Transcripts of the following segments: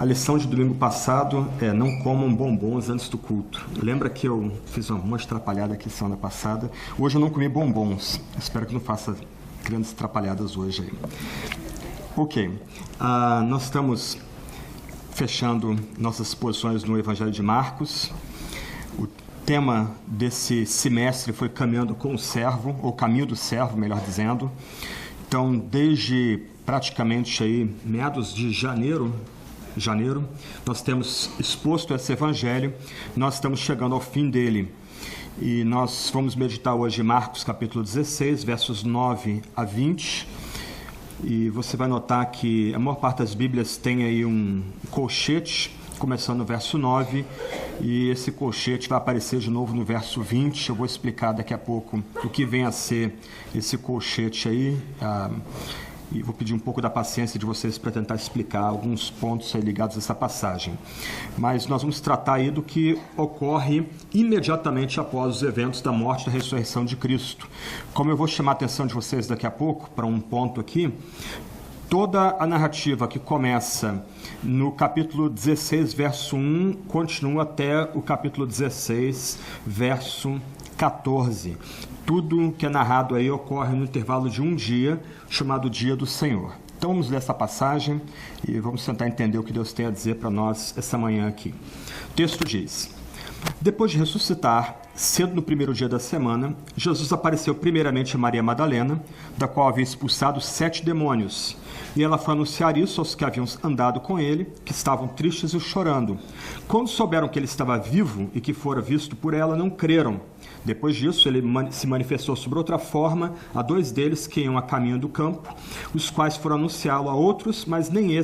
A lição de domingo passado é: não comam bombons antes do culto. Lembra que eu fiz uma monte de atrapalhada aqui semana passada? Hoje eu não comi bombons. Espero que não faça grandes atrapalhadas hoje aí. Ok. Nós estamos fechando nossas exposições no Evangelho de Marcos. O tema desse semestre foi Caminhando com o Servo, ou Caminho do Servo, melhor dizendo. Então, desde praticamente aí meados de janeiro, nós temos exposto esse evangelho, nós estamos chegando ao fim dele. E nós vamos meditar hoje em Marcos capítulo 16, versos 9 a 20. E você vai notar que a maior parte das Bíblias tem aí um colchete, começando no verso 9, e esse colchete vai aparecer de novo no verso 20. Eu vou explicar daqui a pouco o que vem a ser esse colchete aí. E vou pedir um pouco da paciência de vocês para tentar explicar alguns pontos aí ligados a essa passagem. Mas nós vamos tratar aí do que ocorre imediatamente após os eventos da morte e da ressurreição de Cristo. Como eu vou chamar a atenção de vocês daqui a pouco para um ponto aqui, toda a narrativa que começa no capítulo 16, verso 1, continua até o capítulo 16, verso 14. Tudo que é narrado aí ocorre no intervalo de um dia, chamado Dia do Senhor. Então vamos ler essa passagem e vamos tentar entender o que Deus tem a dizer para nós essa manhã aqui. O texto diz: depois de ressuscitar, cedo no primeiro dia da semana, Jesus apareceu primeiramente a Maria Madalena, da qual havia expulsado 7 demônios. E ela foi anunciar isso aos que haviam andado com ele, que estavam tristes e chorando. Quando souberam que ele estava vivo e que fora visto por ela, não creram. Depois disso, ele se manifestou sobre outra forma a 2 deles que iam a caminho do campo, os quais foram anunciá-lo a outros, mas nem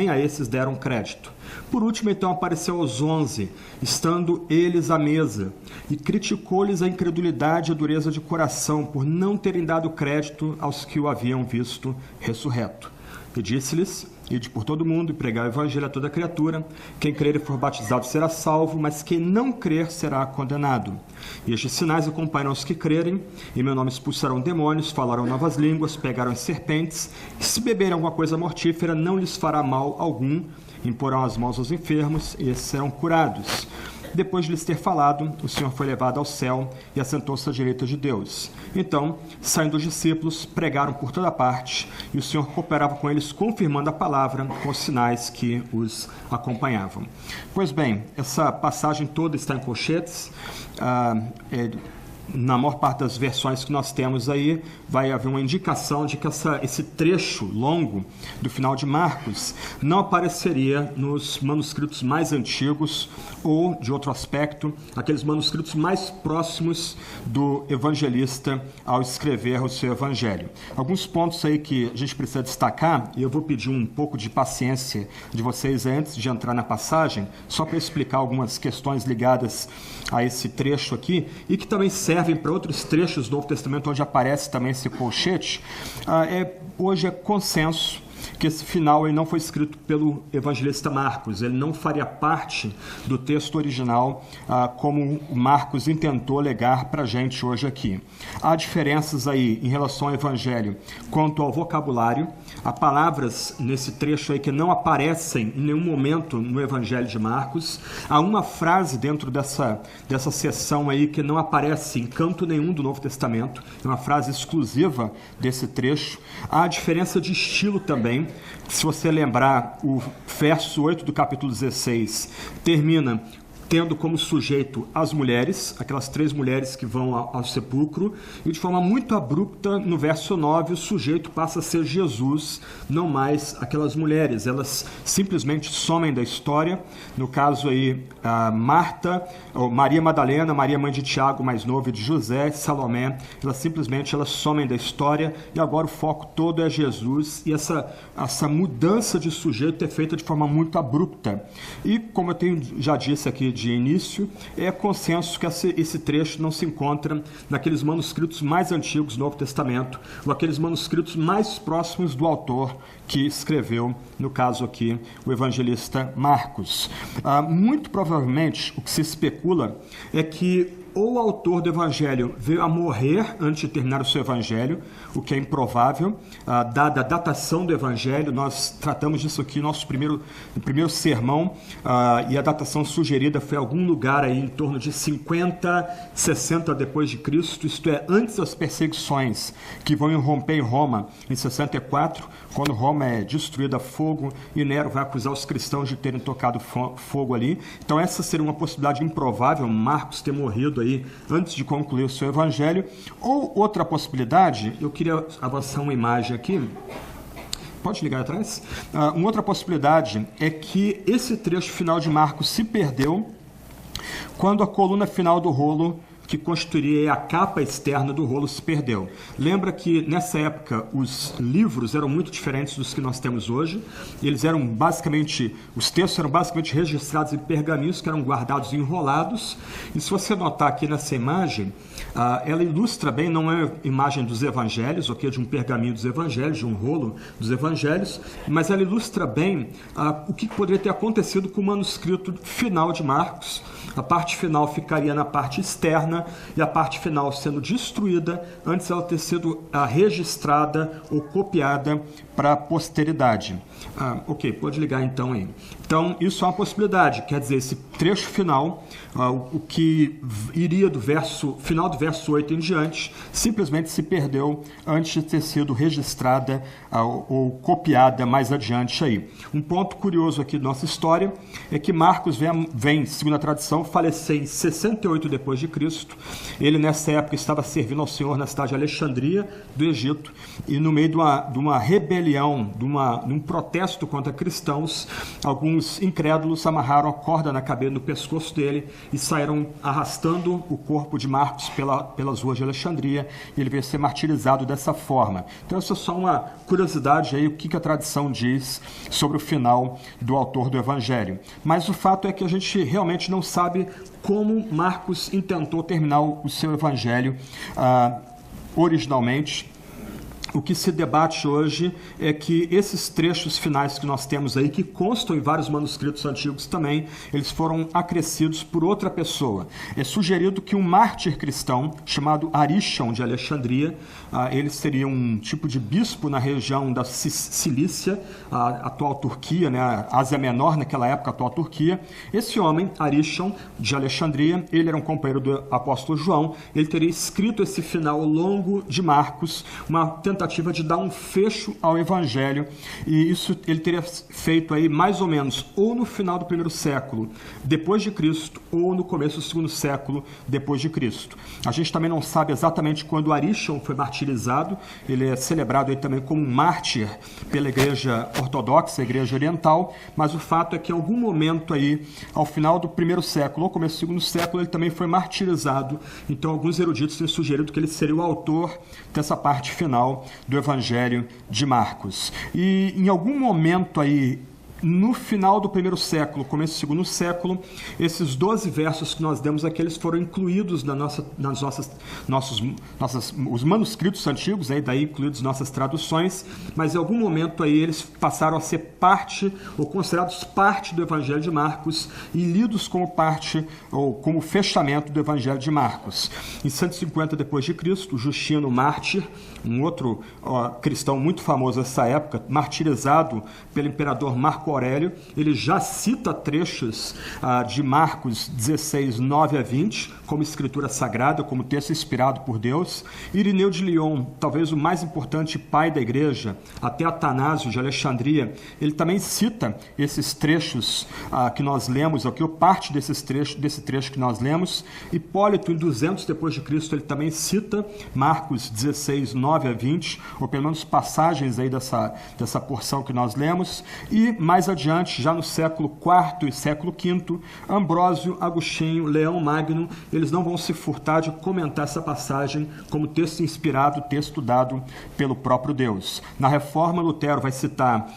a esses deram crédito. Por último, então, apareceu aos 11, estando eles à mesa, e criticou-lhes a incredulidade e a dureza de coração, por não terem dado crédito aos que o haviam visto ressurreto. E disse-lhes: ide por todo mundo e pregai o evangelho a toda criatura. Quem crer e for batizado será salvo, mas quem não crer será condenado. E estes sinais acompanham os que crerem. Em meu nome expulsarão demônios, falarão novas línguas, pegarão serpentes. E se beberem alguma coisa mortífera, não lhes fará mal algum. Imporão as mãos aos enfermos e esses serão curados. Depois de lhes ter falado, o Senhor foi levado ao céu e assentou-se à direita de Deus. Então, saindo os discípulos, pregaram por toda parte, e o Senhor cooperava com eles, confirmando a palavra com os sinais que os acompanhavam. Pois bem, essa passagem toda está em colchetes. Na maior parte das versões que nós temos aí, vai haver uma indicação de que esse trecho longo do final de Marcos não apareceria nos manuscritos mais antigos ou, de outro aspecto, aqueles manuscritos mais próximos do evangelista ao escrever o seu evangelho. Alguns pontos aí que a gente precisa destacar, e eu vou pedir um pouco de paciência de vocês antes de entrar na passagem, só para explicar algumas questões ligadas a esse trecho aqui, e que também servem para outros trechos do Novo Testamento onde aparece também esse colchete. Hoje é consenso que esse final ele não foi escrito pelo evangelista Marcos, ele não faria parte do texto original como Marcos intentou legar para a gente hoje aqui. Há diferenças aí em relação ao evangelho quanto ao vocabulário. Há palavras nesse trecho aí que não aparecem em nenhum momento no evangelho de Marcos. Há uma frase dentro dessa seção aí que não aparece em canto nenhum do Novo Testamento, é uma frase exclusiva desse trecho. Há a diferença de estilo também. Se você lembrar, o verso 8 do capítulo 16 termina tendo como sujeito as mulheres, aquelas 3 mulheres que vão ao sepulcro, e de forma muito abrupta, no verso 9, o sujeito passa a ser Jesus, não mais aquelas mulheres. Elas simplesmente somem da história. No caso aí, Marta, ou Maria Madalena, Maria mãe de Tiago, mais novo, e de José, Salomé, elas simplesmente somem da história, e agora o foco todo é Jesus, e essa mudança de sujeito é feita de forma muito abrupta. E, como eu já disse aqui de início, é consenso que esse trecho não se encontra naqueles manuscritos mais antigos do Novo Testamento, ou aqueles manuscritos mais próximos do autor que escreveu, no caso aqui, o evangelista Marcos. Muito provavelmente, o que se especula é que ou o autor do evangelho veio a morrer antes de terminar o seu evangelho, o que é improvável, dada a datação do evangelho. Nós tratamos disso aqui no nosso primeiro sermão, e a datação sugerida foi algum lugar aí em torno de 50, 60 depois de Cristo, isto é, antes das perseguições que vão irromper em Roma em 64, quando Roma é destruída a fogo e Nero vai acusar os cristãos de terem tocado fogo ali. Então essa seria uma possibilidade improvável, Marcos ter morrido aí antes de concluir o seu evangelho. Ou outra possibilidade, eu queria avançar uma imagem aqui, pode ligar atrás? Uma outra possibilidade é que esse trecho final de Marcos se perdeu quando a coluna final do rolo, que constituiria a capa externa do rolo, se perdeu. Lembra que nessa época os livros eram muito diferentes dos que nós temos hoje. Eles eram basicamente, os textos eram basicamente registrados em pergaminhos que eram guardados enrolados. E se você notar aqui nessa imagem, ela ilustra bem, não é a imagem dos evangelhos, ok, de um pergaminho dos evangelhos, de um rolo dos evangelhos, mas ela ilustra bem o que poderia ter acontecido com o manuscrito final de Marcos. A parte final ficaria na parte externa e a parte final sendo destruída antes dela ter sido registrada ou copiada para a posteridade. Ok, pode ligar então aí. Então, isso é uma possibilidade, quer dizer, esse trecho final, o que iria do final do verso 8 em diante, simplesmente se perdeu antes de ter sido registrada ou copiada mais adiante aí. Um ponto curioso aqui da nossa história é que Marcos vem, segundo a tradição, falecer em 68 depois de Cristo. Ele, nessa época, estava servindo ao Senhor na cidade de Alexandria, do Egito, e no meio de uma rebelião, de um protesto contra cristãos, alguns incrédulos amarraram a corda na cabeça, no pescoço dele, e saíram arrastando o corpo de Marcos pelas ruas de Alexandria, e ele veio ser martirizado dessa forma. Então, isso é só uma curiosidade aí, o que a tradição diz sobre o final do autor do Evangelho. Mas o fato é que a gente realmente não sabe como Marcos intentou terminar o seu Evangelho originalmente. O que se debate hoje é que esses trechos finais que nós temos aí, que constam em vários manuscritos antigos também, eles foram acrescidos por outra pessoa. É sugerido que um mártir cristão, chamado Arítion de Alexandria, ele seria um tipo de bispo na região da Cilícia, a atual Turquia, né, a Ásia Menor naquela época, a atual Turquia. Esse homem, Arítion de Alexandria, ele era um companheiro do apóstolo João, ele teria escrito esse final longo de Marcos, uma tentativa de dar um fecho ao Evangelho, e isso ele teria feito aí mais ou menos ou no final do primeiro século depois de Cristo ou no começo do segundo século depois de Cristo. A gente também não sabe exatamente quando Arítion foi martirizado. Ele é celebrado aí também como um mártir pela Igreja Ortodoxa, a Igreja Oriental, mas o fato é que em algum momento aí, ao final do primeiro século ou começo do segundo século, ele também foi martirizado. Então alguns eruditos têm sugerido que ele seria o autor dessa parte final do Evangelho de Marcos. E em algum momento aí, no final do primeiro século, começo do segundo século, esses 12 versos que nós demos aqui, eles foram incluídos os manuscritos antigos, aí, daí incluídos nossas traduções, mas em algum momento aí eles passaram a ser parte, ou considerados parte do Evangelho de Marcos, e lidos como parte, ou como fechamento do Evangelho de Marcos. Em 150 depois de Cristo, Justino Mártir, um outro cristão muito famoso nessa época, martirizado pelo imperador Marco Aurélio, ele já cita trechos de Marcos 16, 9 a 20, como escritura sagrada, como texto inspirado por Deus. Irineu de Lyon, talvez o mais importante pai da igreja, até Atanásio de Alexandria, ele também cita esses trechos que nós lemos aqui, ou parte desse trecho que nós lemos. Hipólito, em 200 depois de Cristo, ele também cita Marcos 16, 9 a 20, ou pelo menos passagens aí dessa porção que nós lemos. E mais adiante, já no século IV e século V, Ambrósio, Agostinho, Leão Magno, eles não vão se furtar de comentar essa passagem como texto inspirado, texto dado pelo próprio Deus. Na Reforma, Lutero vai citar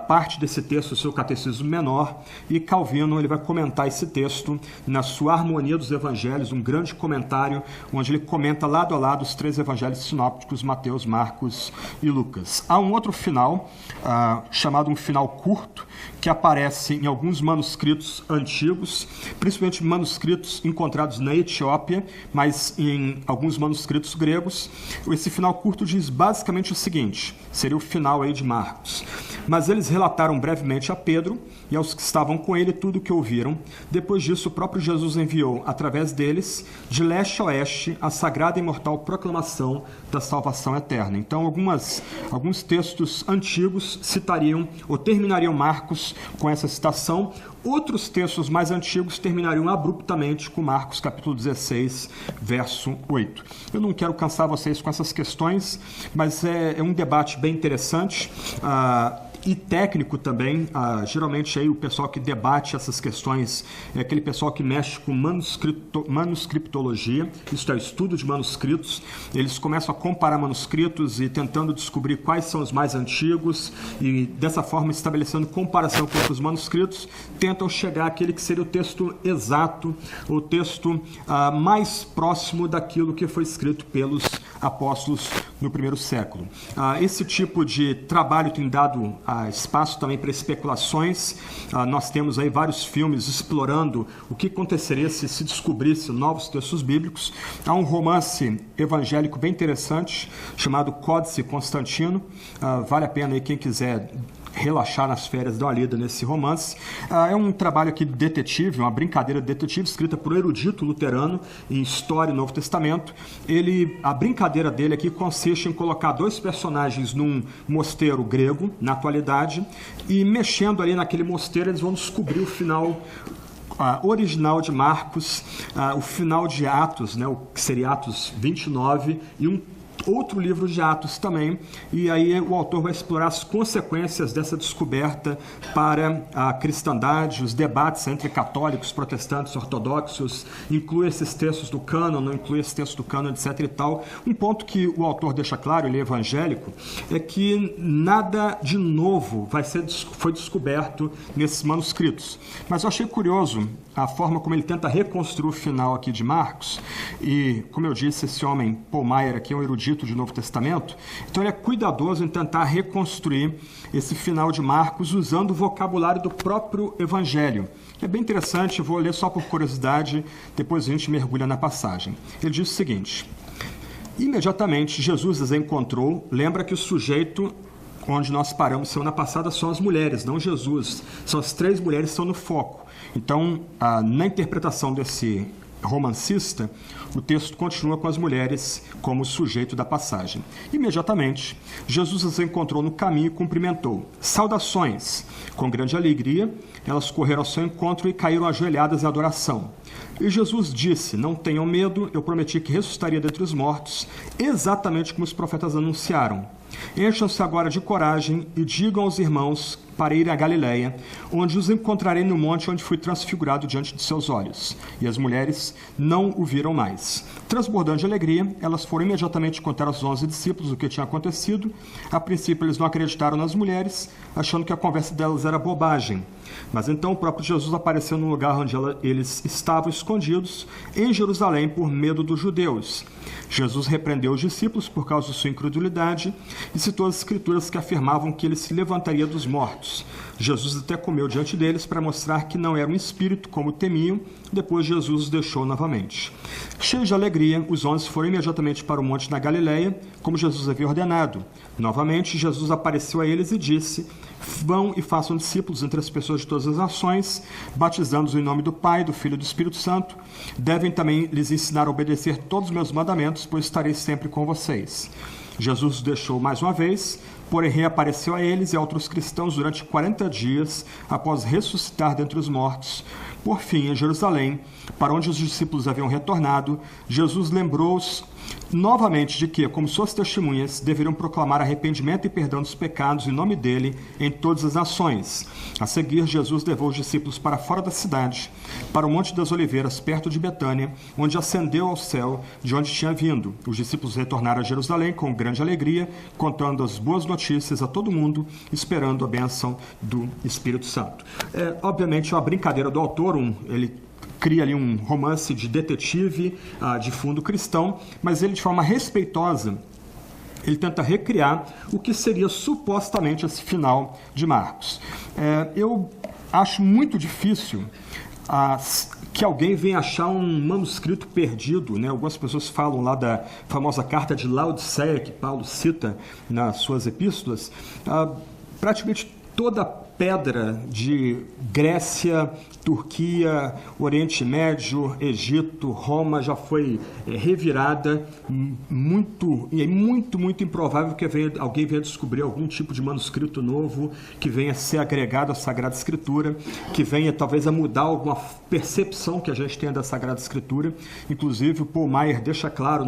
parte desse texto no seu Catecismo Menor, e Calvino ele vai comentar esse texto na sua Harmonia dos Evangelhos, um grande comentário, onde ele comenta lado a lado os três evangelhos sinópticos, Mateus, Marcos e Lucas. Há um outro final, chamado um final curto, que aparece em alguns manuscritos antigos, principalmente manuscritos encontrados na Etiópia, mas em alguns manuscritos gregos. Esse final curto diz basicamente o seguinte, seria o final aí de Marcos. Mas eles relataram brevemente a Pedro e aos que estavam com ele tudo o que ouviram. Depois disso, o próprio Jesus enviou, através deles, de leste a oeste, a sagrada e imortal proclamação da salvação eterna. Então, alguns textos antigos citariam ou terminariam Marcos com essa citação. Outros textos mais antigos terminariam abruptamente com Marcos capítulo 16, verso 8. Eu não quero cansar vocês com essas questões, mas é um debate bem interessante. E técnico também, geralmente aí o pessoal que debate essas questões é aquele pessoal que mexe com manuscriptologia, isto é, estudo de manuscritos. Eles começam a comparar manuscritos e tentando descobrir quais são os mais antigos e dessa forma, estabelecendo comparação com outros manuscritos, tentam chegar àquele que seria o texto exato, o texto mais próximo daquilo que foi escrito pelos apóstolos no primeiro século. Esse tipo de trabalho tem dado espaço também para especulações. Nós temos aí vários filmes explorando o que aconteceria se descobrisse novos textos bíblicos. Há um romance evangélico bem interessante chamado Códice Constantino. Vale a pena aí quem quiser relaxar nas férias, dar uma lida nesse romance. É um trabalho aqui de detetive, uma brincadeira de detetive escrita por um erudito luterano em História e Novo Testamento. A brincadeira dele aqui consiste em colocar dois personagens num mosteiro grego, na atualidade, e mexendo ali naquele mosteiro eles vão descobrir o final original de Marcos, o final de Atos, né, o que seria Atos 29, e um outro livro de Atos também, e aí o autor vai explorar as consequências dessa descoberta para a cristandade, os debates entre católicos, protestantes, ortodoxos, inclui esses textos do cânon, não inclui esses textos do cânon, etc. e tal. Um ponto que o autor deixa claro, ele é evangélico, é que nada de novo foi descoberto nesses manuscritos. Mas eu achei curioso a forma como ele tenta reconstruir o final aqui de Marcos, e, como eu disse, esse homem, Paul Maier, aqui é um erudito de Novo Testamento, então ele é cuidadoso em tentar reconstruir esse final de Marcos usando o vocabulário do próprio Evangelho. É bem interessante, vou ler só por curiosidade, depois a gente mergulha na passagem. Ele diz o seguinte: imediatamente Jesus as encontrou. Lembra que o sujeito onde nós paramos semana passada são as mulheres, não Jesus. São as três mulheres que estão no foco. Então, na interpretação desse romancista, o texto continua com as mulheres como sujeito da passagem. Imediatamente, Jesus as encontrou no caminho e cumprimentou. Saudações! Com grande alegria, elas correram ao seu encontro e caíram ajoelhadas em adoração. E Jesus disse: não tenham medo, eu prometi que ressuscitaria dentre os mortos, exatamente como os profetas anunciaram. Encham-se agora de coragem e digam aos irmãos para irem a Galiléia, onde os encontrarei no monte onde fui transfigurado diante de seus olhos. E as mulheres não o viram mais. Transbordando de alegria, elas foram imediatamente contar aos 11 discípulos o que tinha acontecido. A princípio, eles não acreditaram nas mulheres, achando que a conversa delas era bobagem. Mas então o próprio Jesus apareceu no lugar onde eles estavam escondidos, em Jerusalém, por medo dos judeus. Jesus repreendeu os discípulos por causa de sua incredulidade e citou as escrituras que afirmavam que ele se levantaria dos mortos. Jesus até comeu diante deles para mostrar que não era um espírito como temiam. Depois Jesus os deixou novamente. Cheios de alegria, os 11 foram imediatamente para o monte na Galiléia, como Jesus havia ordenado. Novamente, Jesus apareceu a eles e disse: vão e façam discípulos entre as pessoas de todas as nações, batizando-os em nome do Pai, do Filho e do Espírito Santo. Devem também lhes ensinar a obedecer todos os meus mandamentos, pois estarei sempre com vocês. Jesus os deixou mais uma vez, porém reapareceu a eles e a outros cristãos durante 40 dias, após ressuscitar dentre os mortos. Por fim, em Jerusalém, para onde os discípulos haviam retornado, Jesus lembrou-os novamente de que, como suas testemunhas, deveriam proclamar arrependimento e perdão dos pecados em nome dele em todas as nações. A seguir, Jesus levou os discípulos para fora da cidade, para o Monte das Oliveiras, perto de Betânia, onde ascendeu ao céu, de onde tinha vindo. Os discípulos retornaram a Jerusalém com grande alegria, contando as boas notícias a todo mundo, esperando a bênção do Espírito Santo. Obviamente, é uma brincadeira do autor, ele cria ali um romance de detetive de fundo cristão, mas ele, de forma respeitosa, ele tenta recriar o que seria supostamente esse final de Marcos. Eu acho muito difícil que alguém venha achar um manuscrito perdido, né? Algumas pessoas falam lá da famosa carta de Laodiceia, que Paulo cita nas suas epístolas. Praticamente toda a pedra de Grécia, Turquia, Oriente Médio, Egito, Roma já foi revirada, muito improvável que alguém venha descobrir algum tipo de manuscrito novo que venha ser agregado à Sagrada Escritura, que venha talvez a mudar alguma percepção que a gente tenha da Sagrada Escritura. Inclusive o Paul Maier deixa claro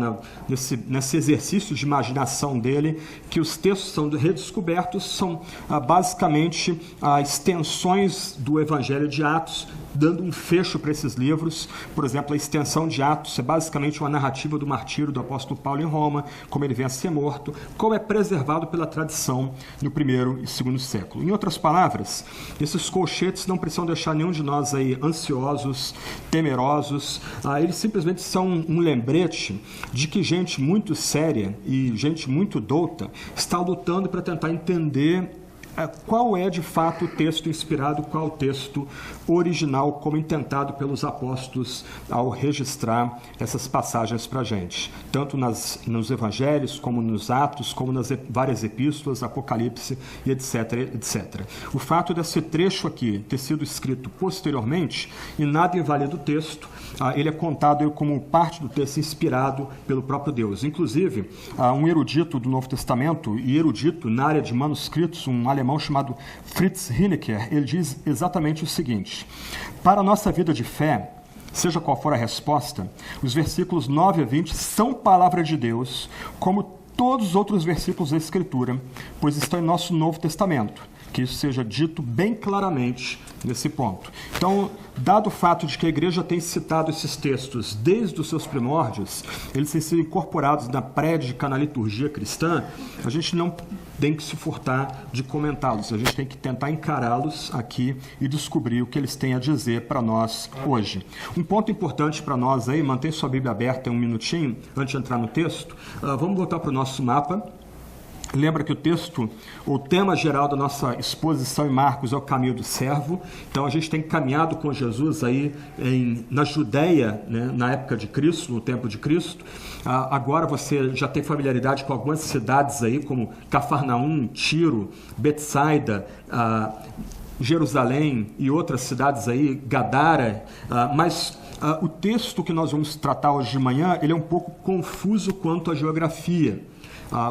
nesse exercício de imaginação dele que os textos são redescobertos, são basicamente extensões do Evangelho de Atos, dando um fecho para esses livros. Por exemplo, a extensão de Atos é basicamente uma narrativa do martírio do apóstolo Paulo em Roma, como ele vem a ser morto, como é preservado pela tradição no primeiro e segundo século. Em outras palavras, esses colchetes não precisam deixar nenhum de nós aí ansiosos, temerosos. Eles simplesmente são um lembrete de que gente muito séria e gente muito douta está lutando para tentar entender qual é de fato o texto inspirado, qual o texto original, como intentado pelos apóstolos ao registrar essas passagens para a gente, tanto nos evangelhos, como nos Atos, como nas várias epístolas, Apocalipse e etc, etc. O fato desse trecho aqui ter sido escrito posteriormente, e nada invalida o texto, ele é contado como parte do texto inspirado pelo próprio Deus. Inclusive, um erudito do Novo Testamento, e erudito na área de manuscritos, um alemão chamado Fritz Hinecker, ele diz exatamente o seguinte: para a nossa vida de fé, seja qual for a resposta, os versículos 9 a 20 são palavra de Deus, como todos os outros versículos da Escritura, pois estão em nosso Novo Testamento. Que isso seja dito bem claramente nesse ponto. Então, dado o fato de que a igreja tem citado esses textos desde os seus primórdios, eles têm sido incorporados na prédica, na liturgia cristã, a gente não tem que se furtar de comentá-los, a gente tem que tentar encará-los aqui e descobrir o que eles têm a dizer para nós hoje. Um ponto importante para nós aí, mantém sua Bíblia aberta um minutinho antes de entrar no texto. Vamos voltar para o nosso mapa. Lembra que o tema geral da nossa exposição em Marcos é o caminho do servo. Então a gente tem caminhado com Jesus aí na Judéia, né, na época de Cristo, no tempo de Cristo. Agora você já tem familiaridade com algumas cidades aí, como Cafarnaum, Tiro, Betsaida, Jerusalém e outras cidades aí, Gadara, mas o texto que nós vamos tratar hoje de manhã, ele é um pouco confuso quanto à geografia.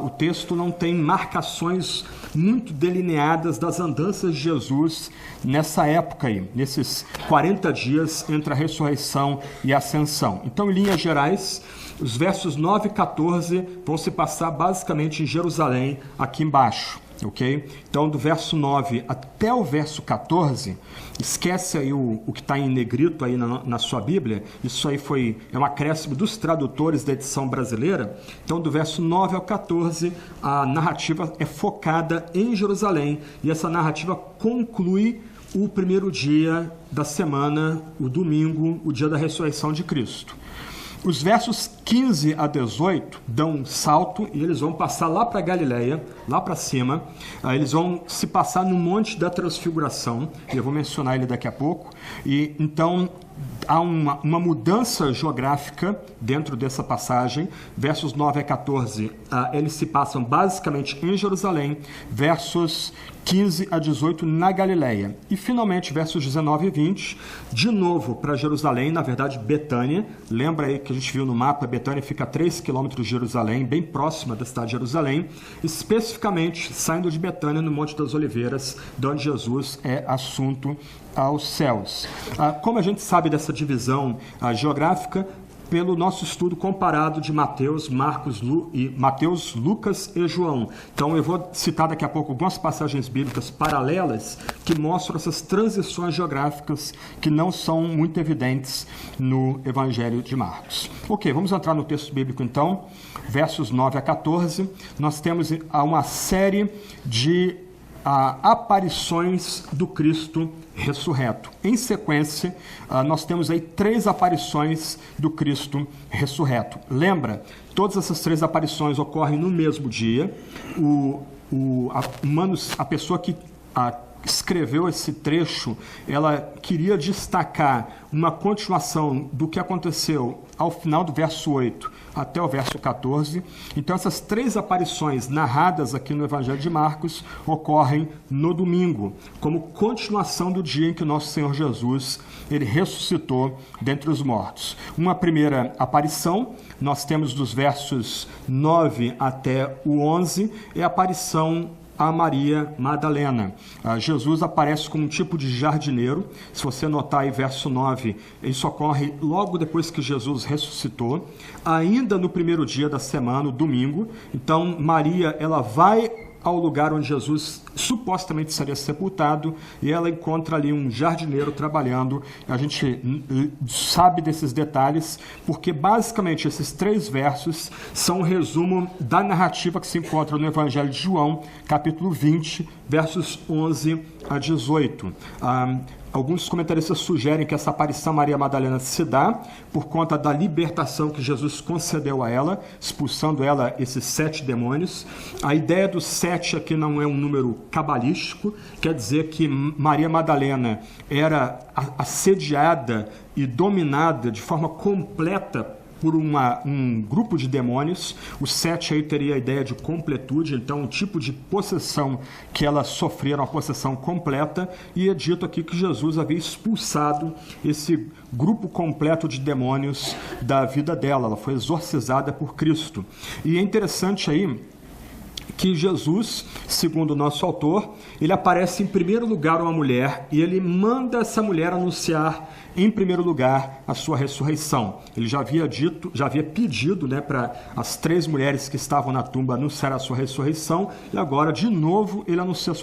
O texto não tem marcações muito delineadas das andanças de Jesus nessa época aí, nesses 40 dias entre a ressurreição e a ascensão. Então, em linhas gerais, os versos 9 e 14 vão se passar basicamente em Jerusalém, aqui embaixo. Ok? Então, do verso 9 até o verso 14, esquece aí o que está em negrito aí na sua Bíblia, isso aí é um acréscimo dos tradutores da edição brasileira. Então, do verso 9 ao 14, a narrativa é focada em Jerusalém, e essa narrativa conclui o primeiro dia da semana, o domingo, o dia da ressurreição de Cristo. Os versos 15 a 18 dão um salto e eles vão passar lá para Galileia, lá para cima. Eles vão se passar no Monte da Transfiguração, e eu vou mencionar ele daqui a pouco. E então há uma mudança geográfica dentro dessa passagem. Versos 9 a 14, eles se passam basicamente em Jerusalém, versos 15 a 18 na Galileia. E finalmente, versos 19 e 20, de novo para Jerusalém, na verdade Betânia. Lembra aí que a gente viu no mapa, Betânia fica a 3 quilômetros de Jerusalém, bem próxima da cidade de Jerusalém, especificamente saindo de Betânia no Monte das Oliveiras, de onde Jesus é assunto aos céus. Como a gente sabe dessa divisão geográfica? Pelo nosso estudo comparado de Mateus, Mateus, Lucas e João. Então eu vou citar daqui a pouco algumas passagens bíblicas paralelas que mostram essas transições geográficas que não são muito evidentes no Evangelho de Marcos. Ok, vamos entrar no texto bíblico então, versos 9 a 14. Nós temos uma série de aparições do Cristo ressurreto. Em sequência, nós temos aí 3 aparições do Cristo ressurreto. Lembra? Todas essas 3 aparições ocorrem no mesmo dia. A pessoa que escreveu esse trecho, ela queria destacar uma continuação do que aconteceu ao final do verso 8 até o verso 14. Então, essas 3 aparições narradas aqui no Evangelho de Marcos ocorrem no domingo, como continuação do dia em que nosso Senhor Jesus ele ressuscitou dentre os mortos. Uma primeira aparição, nós temos dos versos 9 até o 11, é a aparição a Maria Madalena. Jesus aparece como um tipo de jardineiro. Se você notar aí verso 9, isso ocorre logo depois que Jesus ressuscitou, ainda no primeiro dia da semana, o domingo. Então Maria, ela vai ao lugar onde Jesus supostamente seria sepultado, e ela encontra ali um jardineiro trabalhando. A gente sabe desses detalhes, porque basicamente esses 3 versos são um resumo da narrativa que se encontra no Evangelho de João, capítulo 20, versos 11 a 18. Alguns comentaristas sugerem que essa aparição a Maria Madalena se dá por conta da libertação que Jesus concedeu a ela, expulsando ela esses 7 demônios. A ideia do 7 aqui não é um número cabalístico, quer dizer que Maria Madalena era assediada e dominada de forma completa por um grupo de demônios. O 7 aí teria a ideia de completude, então um tipo de possessão que ela sofrera, uma possessão completa, e é dito aqui que Jesus havia expulsado esse grupo completo de demônios da vida dela. Ela foi exorcizada por Cristo. E é interessante aí que Jesus, segundo o nosso autor, ele aparece em primeiro lugar a uma mulher, e ele manda essa mulher anunciar em primeiro lugar a sua ressurreição. Ele já havia pedido, para as 3 mulheres que estavam na tumba anunciar a sua ressurreição, e agora, de novo, ele anuncia a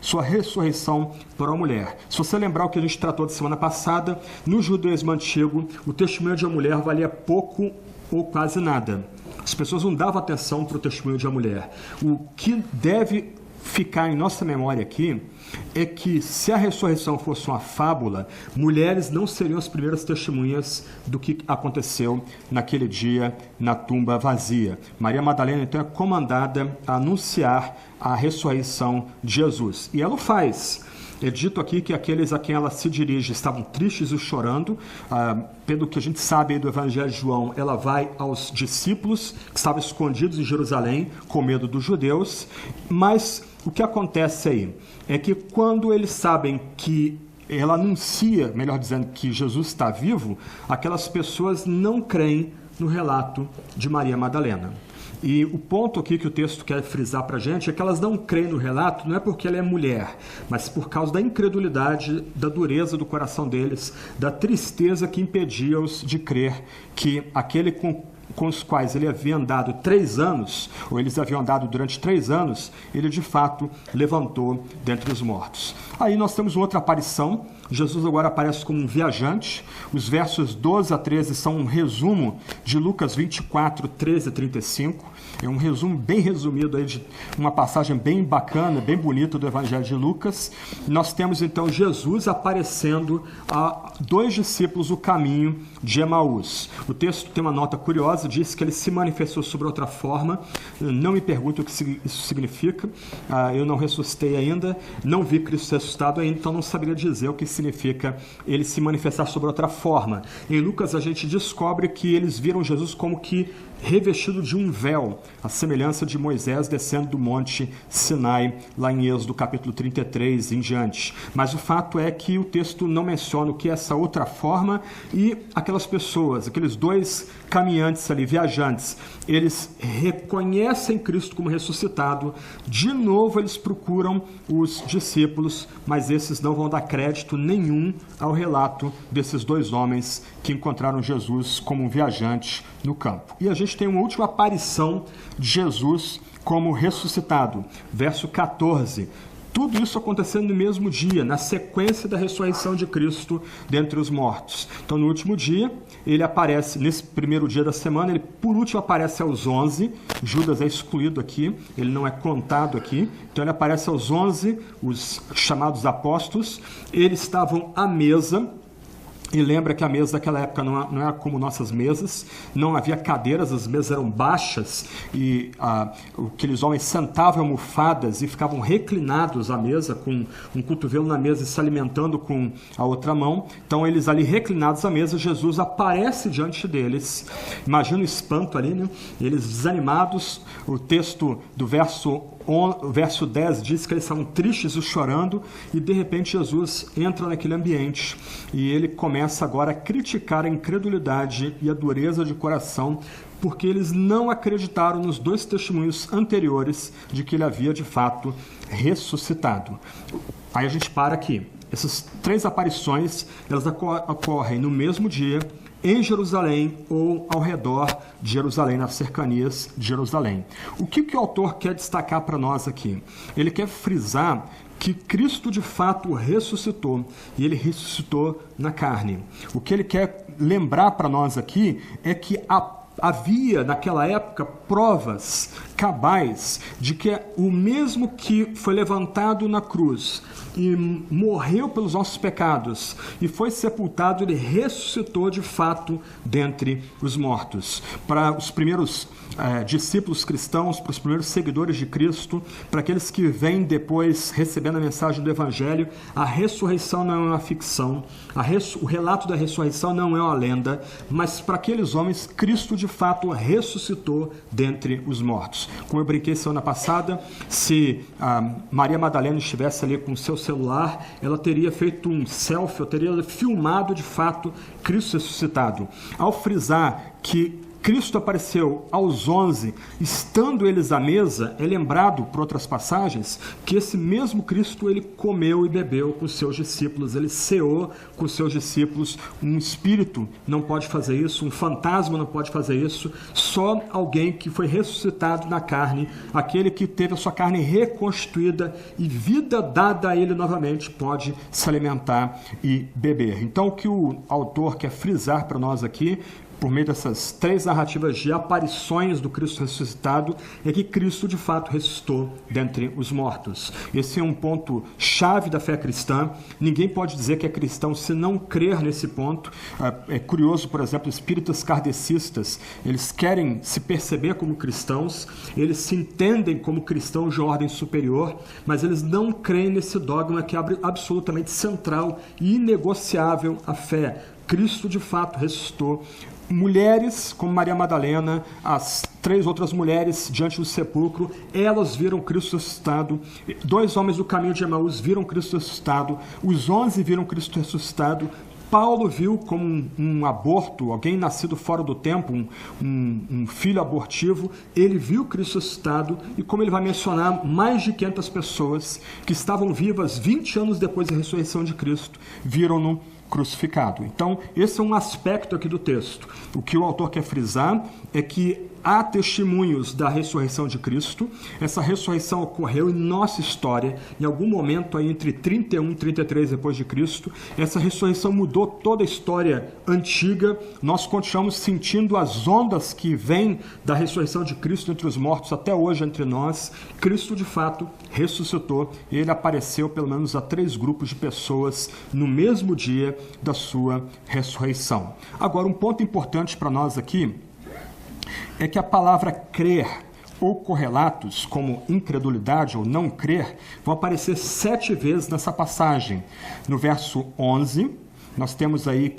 sua ressurreição para uma mulher. Se você lembrar o que a gente tratou de semana passada, no judaísmo antigo, o testemunho de uma mulher valia pouco ou quase nada. As pessoas não davam atenção para o testemunho de uma mulher. O que deve ficar em nossa memória aqui é que, se a ressurreição fosse uma fábula, mulheres não seriam as primeiras testemunhas do que aconteceu naquele dia na tumba vazia. Maria Madalena, então, é comandada a anunciar a ressurreição de Jesus. E ela o faz. É dito aqui que aqueles a quem ela se dirige estavam tristes e chorando. Pelo que a gente sabe aí do Evangelho de João, ela vai aos discípulos que estavam escondidos em Jerusalém, com medo dos judeus. Mas o que acontece aí é que quando eles sabem que ela anuncia, melhor dizendo, que Jesus está vivo, aquelas pessoas não creem no relato de Maria Madalena. E o ponto aqui que o texto quer frisar para a gente é que elas não creem no relato, não é porque ela é mulher, mas por causa da incredulidade, da dureza do coração deles, da tristeza que impedia-os de crer que aquele com os quais ele havia andado 3 anos, ou eles haviam andado durante 3 anos, ele de fato levantou dentre os mortos. Aí nós temos outra aparição. Jesus agora aparece como um viajante. Os versos 12 a 13 são um resumo de Lucas 24, 13 a 35. É um resumo bem resumido aí de uma passagem bem bacana, bem bonita do Evangelho de Lucas. Nós temos então Jesus aparecendo a 2 discípulos o caminho de Emaús. O texto tem uma nota curiosa, diz que ele se manifestou sobre outra forma. Não me pergunte o que isso significa. Eu não ressuscitei ainda, não vi Cristo ressuscitado ainda, então não saberia dizer o que significa ele se manifestar sobre outra forma. Em Lucas a gente descobre que eles viram Jesus como que revestido de um véu, a semelhança de Moisés descendo do monte Sinai, lá em Êxodo capítulo 33 em diante. Mas o fato é que o texto não menciona o que é essa outra forma, e aquelas pessoas, aqueles 2 caminhantes ali, viajantes, eles reconhecem Cristo como ressuscitado. De novo eles procuram os discípulos, mas esses não vão dar crédito nenhum ao relato desses 2 homens que encontraram Jesus como um viajante no campo. E a gente tem uma última aparição de Jesus como ressuscitado. Verso 14. Tudo isso acontecendo no mesmo dia, na sequência da ressurreição de Cristo dentre os mortos. Então, no último dia, ele aparece, nesse primeiro dia da semana, ele por último aparece aos 11, Judas é excluído aqui, ele não é contado aqui, então ele aparece aos 11, os chamados apóstolos, eles estavam à mesa. E lembra que a mesa daquela época não era como nossas mesas, não havia cadeiras, as mesas eram baixas e aqueles homens sentavam em almofadas e ficavam reclinados à mesa, com um cotovelo na mesa e se alimentando com a outra mão. Então eles ali reclinados à mesa, Jesus aparece diante deles. Imagina o espanto ali, né? Eles desanimados, o texto do verso 10 diz que eles estavam tristes e chorando, e de repente Jesus entra naquele ambiente e ele começa agora a criticar a incredulidade e a dureza de coração, porque eles não acreditaram nos dois testemunhos anteriores de que ele havia de fato ressuscitado. Aí a gente para aqui. Essas 3 aparições, elas ocorrem no mesmo dia, em Jerusalém ou ao redor de Jerusalém, nas cercanias de Jerusalém. O que o autor quer destacar para nós aqui? Ele quer frisar que Cristo de fato ressuscitou, e ele ressuscitou na carne. O que ele quer lembrar para nós aqui é que havia naquela época provas cabais de que o mesmo que foi levantado na cruz e morreu pelos nossos pecados e foi sepultado, ele ressuscitou de fato dentre os mortos. Para os primeiros discípulos cristãos, para os primeiros seguidores de Cristo, para aqueles que vêm depois recebendo a mensagem do Evangelho, a ressurreição não é uma ficção, o relato da ressurreição não é uma lenda, mas para aqueles homens, Cristo de fato ressuscitou dentre os mortos. Como eu brinquei semana passada, se Maria Madalena estivesse ali com o seu celular, ela teria feito um selfie, ou teria filmado de fato Cristo ressuscitado. Ao frisar que Cristo apareceu aos 11, estando eles à mesa, é lembrado, por outras passagens, que esse mesmo Cristo, ele comeu e bebeu com os seus discípulos, ele ceou com os seus discípulos. Um espírito não pode fazer isso, um fantasma não pode fazer isso, só alguém que foi ressuscitado na carne, aquele que teve a sua carne reconstituída e vida dada a ele novamente, pode se alimentar e beber. Então, o que o autor quer frisar para nós aqui, por meio dessas 3 narrativas de aparições do Cristo ressuscitado, é que Cristo de fato ressuscitou dentre os mortos. Esse é um ponto chave da fé cristã. Ninguém pode dizer que é cristão se não crer nesse ponto. É curioso, por exemplo, espíritas kardecistas, eles querem se perceber como cristãos, eles se entendem como cristãos de ordem superior, mas eles não creem nesse dogma que é absolutamente central e inegociável à fé. Cristo de fato ressuscitou. Mulheres como Maria Madalena, as 3 outras mulheres diante do sepulcro, elas viram Cristo ressuscitado. 2 homens do caminho de Emaús viram Cristo ressuscitado. Os 11 viram Cristo ressuscitado. Paulo viu como um aborto, alguém nascido fora do tempo, um filho abortivo. Ele viu Cristo ressuscitado, e como ele vai mencionar, mais de 500 pessoas que estavam vivas 20 anos depois da ressurreição de Cristo viram-no crucificado. Então, esse é um aspecto aqui do texto. O que o autor quer frisar é que há testemunhos da ressurreição de Cristo. Essa ressurreição ocorreu em nossa história, em algum momento aí entre 31 e 33 depois de Cristo. Essa ressurreição mudou toda a história antiga. Nós continuamos sentindo as ondas que vêm da ressurreição de Cristo entre os mortos até hoje entre nós. Cristo de fato ressuscitou e ele apareceu pelo menos a 3 grupos de pessoas no mesmo dia da sua ressurreição. Agora, um ponto importante para nós aqui é que a palavra crer ou correlatos, como incredulidade ou não crer, vão aparecer 7 vezes nessa passagem. No verso 11, nós temos aí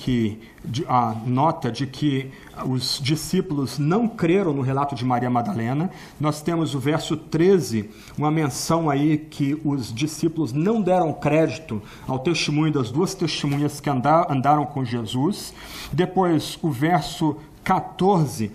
a nota de que os discípulos não creram no relato de Maria Madalena. Nós temos o verso 13, uma menção aí que os discípulos não deram crédito ao testemunho das 2 testemunhas que andaram com Jesus. Depois, o verso 14,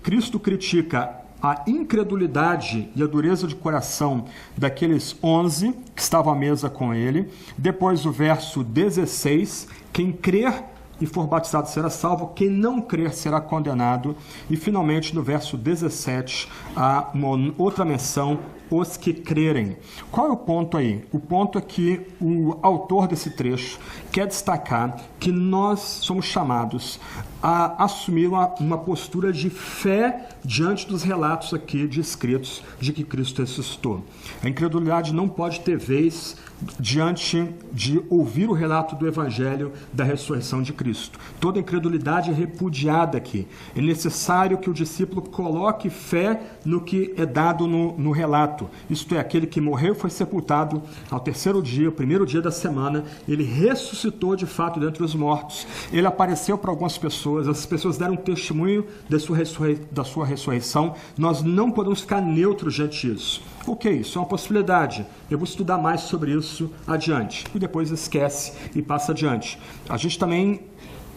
Cristo critica a incredulidade e a dureza de coração daqueles 11 que estavam à mesa com ele. Depois, o verso 16, quem crer e for batizado será salvo, quem não crer será condenado. E, finalmente, no verso 17, há uma outra menção os que crerem. Qual é o ponto aí? O ponto é que o autor desse trecho quer destacar que nós somos chamados a assumir uma postura de fé diante dos relatos aqui descritos de que Cristo ressuscitou. A incredulidade não pode ter vez diante de ouvir o relato do Evangelho da ressurreição de Cristo. Toda incredulidade é repudiada aqui. É necessário que o discípulo coloque fé no que é dado no relato. Isto é, aquele que morreu e foi sepultado ao terceiro dia, o primeiro dia da semana, ele ressuscitou de fato dentre os mortos. Ele apareceu para algumas pessoas, as pessoas deram testemunho da sua ressurreição. Nós não podemos ficar neutros diante disso. Ok, isso é uma possibilidade. Eu vou estudar mais sobre isso adiante. E depois esquece e passa adiante. A gente também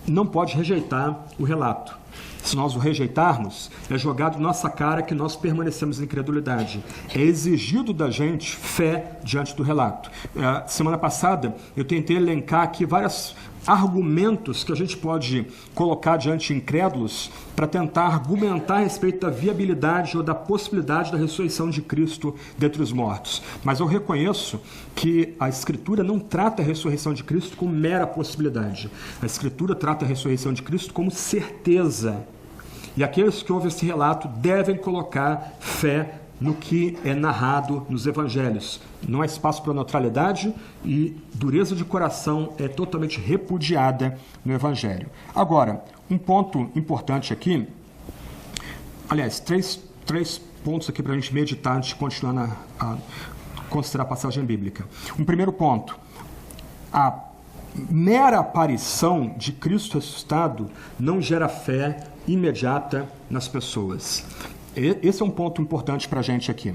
não pode rejeitar o relato. Se nós o rejeitarmos, é jogado na nossa cara que nós permanecemos em incredulidade. É exigido da gente fé diante do relato. Semana passada, eu tentei elencar aqui vários argumentos que a gente pode colocar diante de incrédulos para tentar argumentar a respeito da viabilidade ou da possibilidade da ressurreição de Cristo dentre os mortos. Mas eu reconheço que a Escritura não trata a ressurreição de Cristo como mera possibilidade. A Escritura trata a ressurreição de Cristo como certeza. E aqueles que ouvem esse relato devem colocar fé no que é narrado nos evangelhos. Não há espaço para neutralidade e dureza de coração é totalmente repudiada no evangelho. Agora, um ponto importante aqui, aliás, três pontos aqui para a gente meditar antes de continuar a considerar a passagem bíblica. Um primeiro ponto, a mera aparição de Cristo ressuscitado não gera fé imediata nas pessoas. Esse é um ponto importante para a gente aqui.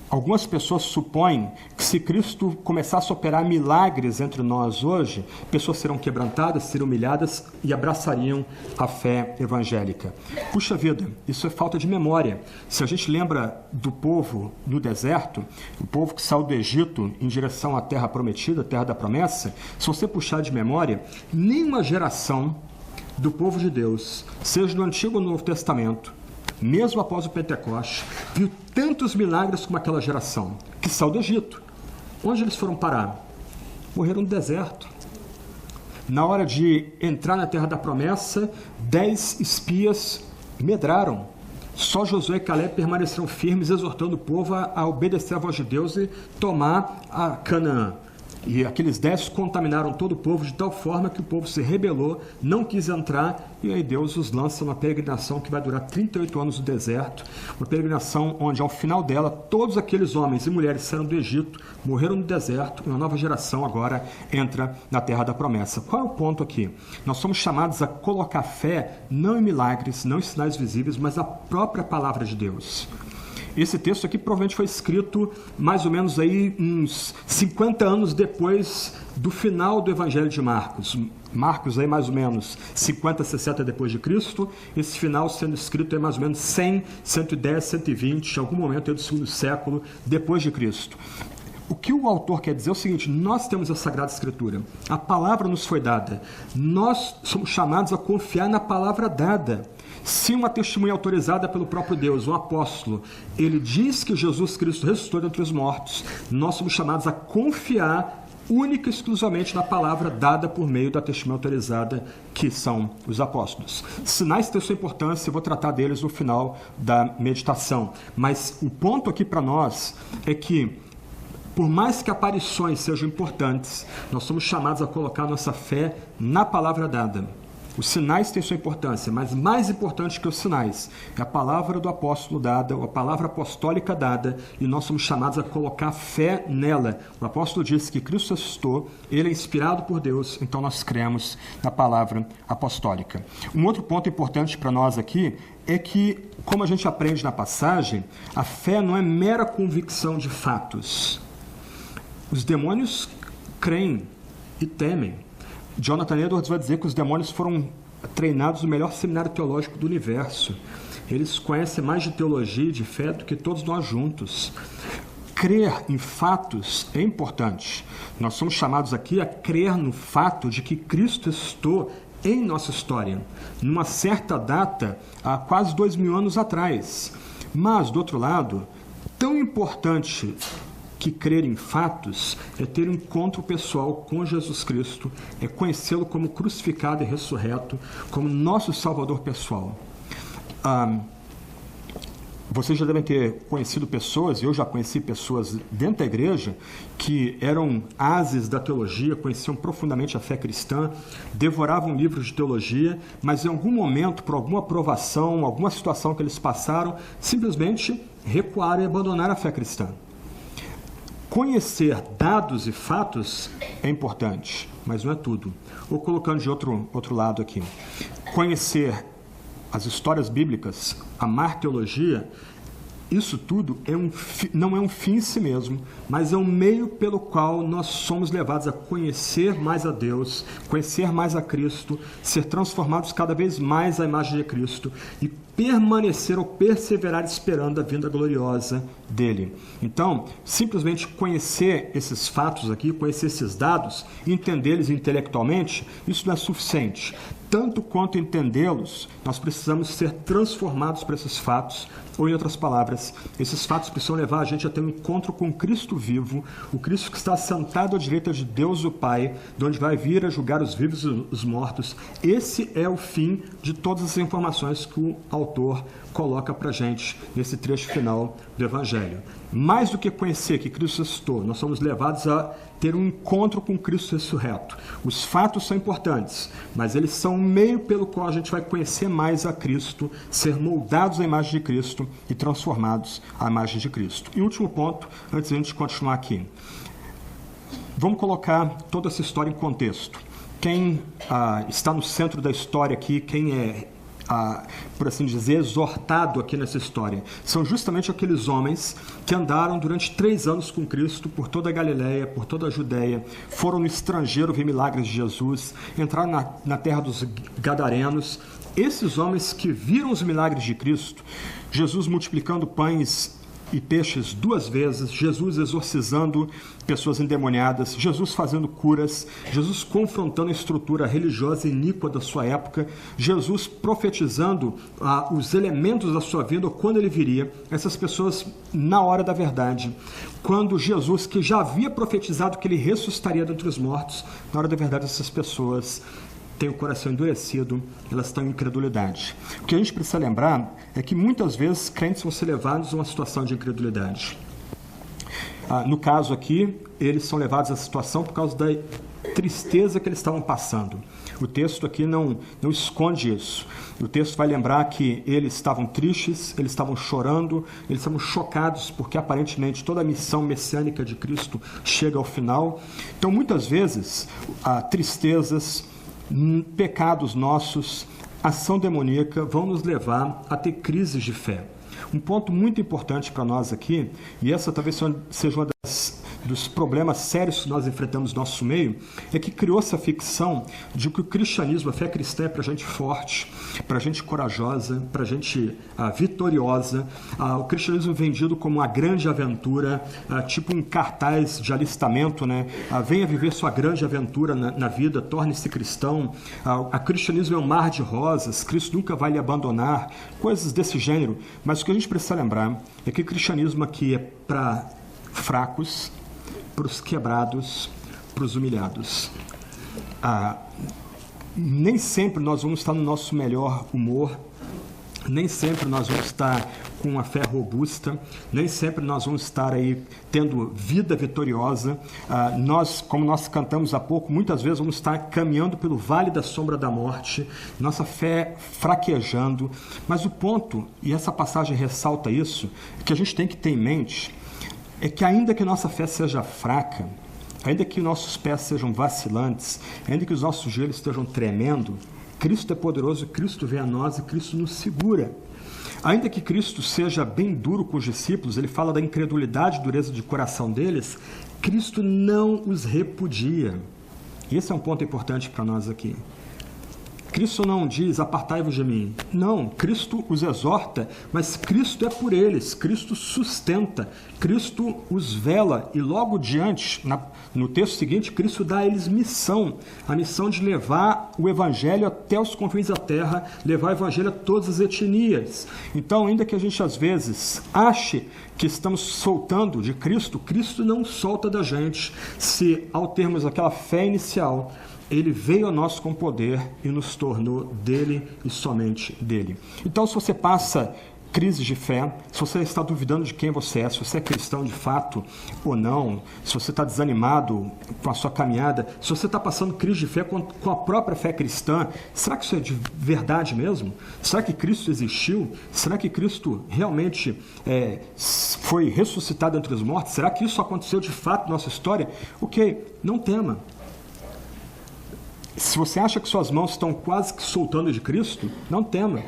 Algumas pessoas supõem que se Cristo começasse a operar milagres entre nós hoje, pessoas serão quebrantadas, serão humilhadas e abraçariam a fé evangélica. Puxa vida, isso é falta de memória. Se a gente lembra do povo no deserto, o povo que saiu do Egito em direção à terra prometida, a terra da promessa, se você puxar de memória, nenhuma geração do povo de Deus, seja no Antigo ou no Novo Testamento, mesmo após o Pentecoste, viu tantos milagres como aquela geração que saiu do Egito. Onde eles foram parar? Morreram no deserto. Na hora de entrar na terra da promessa, 10 espias medraram. Só Josué e Caleb permaneceram firmes, exortando o povo a obedecer à voz de Deus e tomar a Canaã. E aqueles 10 contaminaram todo o povo de tal forma que o povo se rebelou, não quis entrar, e aí Deus os lança numa peregrinação que vai durar 38 anos no deserto, uma peregrinação onde ao final dela todos aqueles homens e mulheres saíram do Egito, morreram no deserto, e uma nova geração agora entra na terra da promessa. Qual é o ponto aqui? Nós somos chamados a colocar fé não em milagres, não em sinais visíveis, mas na própria palavra de Deus. Esse texto aqui provavelmente foi escrito mais ou menos aí uns 50 anos depois do final do Evangelho de Marcos. Marcos aí mais ou menos 50, 60 depois de Cristo. Esse final sendo escrito aí mais ou menos 100, 110, 120, em algum momento do segundo século depois de Cristo. O que o autor quer dizer é o seguinte: nós temos a Sagrada Escritura, a palavra nos foi dada, nós somos chamados a confiar na palavra dada. Se uma testemunha autorizada pelo próprio Deus, um apóstolo, ele diz que Jesus Cristo ressuscitou dentre os mortos, nós somos chamados a confiar única e exclusivamente na palavra dada por meio da testemunha autorizada, que são os apóstolos. Sinais têm sua importância, eu vou tratar deles no final da meditação. Mas o ponto aqui para nós é que, por mais que aparições sejam importantes, nós somos chamados a colocar nossa fé na palavra dada. Os sinais têm sua importância, mas mais importante que os sinais é a palavra do apóstolo dada, ou a palavra apostólica dada, e nós somos chamados a colocar fé nela. O apóstolo disse que Cristo ressuscitou, ele é inspirado por Deus, então nós cremos na palavra apostólica. Um outro ponto importante para nós aqui é que, como a gente aprende na passagem, a fé não é mera convicção de fatos. Os demônios creem e temem. Jonathan Edwards vai dizer que os demônios foram treinados no melhor seminário teológico do universo. Eles conhecem mais de teologia e de fé do que todos nós juntos. Crer em fatos é importante. Nós somos chamados aqui a crer no fato de que Cristo ressuscitou em nossa história, numa certa data, há quase 2000 anos atrás. Mas, do outro lado, tão importante que crer em fatos é ter um encontro pessoal com Jesus Cristo, é conhecê-lo como crucificado e ressurreto, como nosso Salvador pessoal. Vocês já devem ter conhecido pessoas, eu já conheci pessoas dentro da igreja, que eram ases da teologia, conheciam profundamente a fé cristã, devoravam livros de teologia, mas em algum momento, por alguma provação, alguma situação que eles passaram, simplesmente recuaram e abandonaram a fé cristã. Conhecer dados e fatos é importante, mas não é tudo. Ou colocando de outro lado aqui, conhecer as histórias bíblicas, amar teologia, isso tudo não é um fim em si mesmo, mas é um meio pelo qual nós somos levados a conhecer mais a Deus, conhecer mais a Cristo, ser transformados cada vez mais à imagem de Cristo e permanecer ou perseverar esperando a vinda gloriosa dele. Então, simplesmente conhecer esses fatos aqui, conhecer esses dados, entendê-los intelectualmente, isso não é suficiente. Tanto quanto entendê-los, nós precisamos ser transformados por esses fatos, ou em outras palavras, esses fatos precisam levar a gente a ter um encontro com Cristo vivo, o Cristo que está sentado à direita de Deus o Pai, de onde vai vir a julgar os vivos e os mortos. Esse é o fim de todas as informações que o autor coloca para a gente nesse trecho final do Evangelho. Mais do que conhecer que Cristo ressuscitou, nós somos levados a ter um encontro com Cristo ressurreto. Os fatos são importantes, mas eles são um meio pelo qual a gente vai conhecer mais a Cristo, ser moldados à imagem de Cristo e transformados à imagem de Cristo. E último ponto, antes de a gente continuar aqui. Vamos colocar toda essa história em contexto. Quem está no centro da história aqui, quem é por assim dizer, exortado aqui nessa história, são justamente aqueles homens que andaram durante 3 anos com Cristo por toda a Galileia, por toda a Judéia, foram no estrangeiro ver milagres de Jesus, entraram na terra dos Gadarenos. Esses homens que viram os milagres de Cristo, Jesus multiplicando pães e peixes 2 vezes, Jesus exorcizando pessoas endemoniadas, Jesus fazendo curas, Jesus confrontando a estrutura religiosa iníqua da sua época, Jesus profetizando os elementos da sua vida, quando ele viria, essas pessoas na hora da verdade, quando Jesus, que já havia profetizado que ele ressuscitaria dentre os mortos, na hora da verdade essas pessoas têm o coração endurecido, elas estão em incredulidade. O que a gente precisa lembrar é que muitas vezes crentes vão ser levados a uma situação de incredulidade. No caso aqui, eles são levados a essa situação por causa da tristeza que eles estavam passando. O texto aqui não esconde isso. O texto vai lembrar que eles estavam tristes, eles estavam chorando, eles estavam chocados porque aparentemente toda a missão messiânica de Cristo chega ao final. Então, muitas vezes, tristezas, pecados nossos, ação demoníaca vão nos levar a ter crises de fé. Um ponto muito importante para nós aqui, e essa talvez seja uma dos problemas sérios que nós enfrentamos no nosso meio, é que criou essa ficção de que o cristianismo, a fé cristã é para gente forte, para gente corajosa, para gente vitoriosa. O cristianismo vendido como uma grande aventura, tipo um cartaz de alistamento, né? Venha viver sua grande aventura na vida, torne-se cristão. O cristianismo é um mar de rosas, Cristo nunca vai lhe abandonar, coisas desse gênero. Mas o que a gente precisa lembrar é que o cristianismo aqui é para fracos, para os quebrados, para os humilhados. Nem sempre nós vamos estar no nosso melhor humor, nem sempre nós vamos estar com uma fé robusta, nem sempre nós vamos estar aí tendo vida vitoriosa. Como nós cantamos há pouco, muitas vezes vamos estar caminhando pelo vale da sombra da morte, nossa fé fraquejando. Mas o ponto, e essa passagem ressalta isso, que a gente tem que ter em mente, é que ainda que nossa fé seja fraca, ainda que nossos pés sejam vacilantes, ainda que os nossos joelhos estejam tremendo, Cristo é poderoso, Cristo vem a nós e Cristo nos segura. Ainda que Cristo seja bem duro com os discípulos, ele fala da incredulidade e dureza de coração deles, Cristo não os repudia. E esse é um ponto importante para nós aqui. Cristo não diz, apartai-vos de mim. Não, Cristo os exorta, mas Cristo é por eles, Cristo sustenta, Cristo os vela. E logo diante, no texto seguinte, Cristo dá a eles missão, a missão de levar o Evangelho até os confins da terra, levar o Evangelho a todas as etnias. Então, ainda que a gente às vezes ache que estamos soltando de Cristo, Cristo não solta da gente, se ao termos aquela fé inicial, Ele veio a nós com poder e nos tornou dele e somente dele. Então, se você passa crises de fé, se você está duvidando de quem você é, se você é cristão de fato ou não, se você está desanimado com a sua caminhada, se você está passando crise de fé com a própria fé cristã, será que isso é de verdade mesmo? Será que Cristo existiu? Será que Cristo realmente foi ressuscitado entre os mortos? Será que isso aconteceu de fato na nossa história? Ok, não tema. Se você acha que suas mãos estão quase que soltando de Cristo, não tema.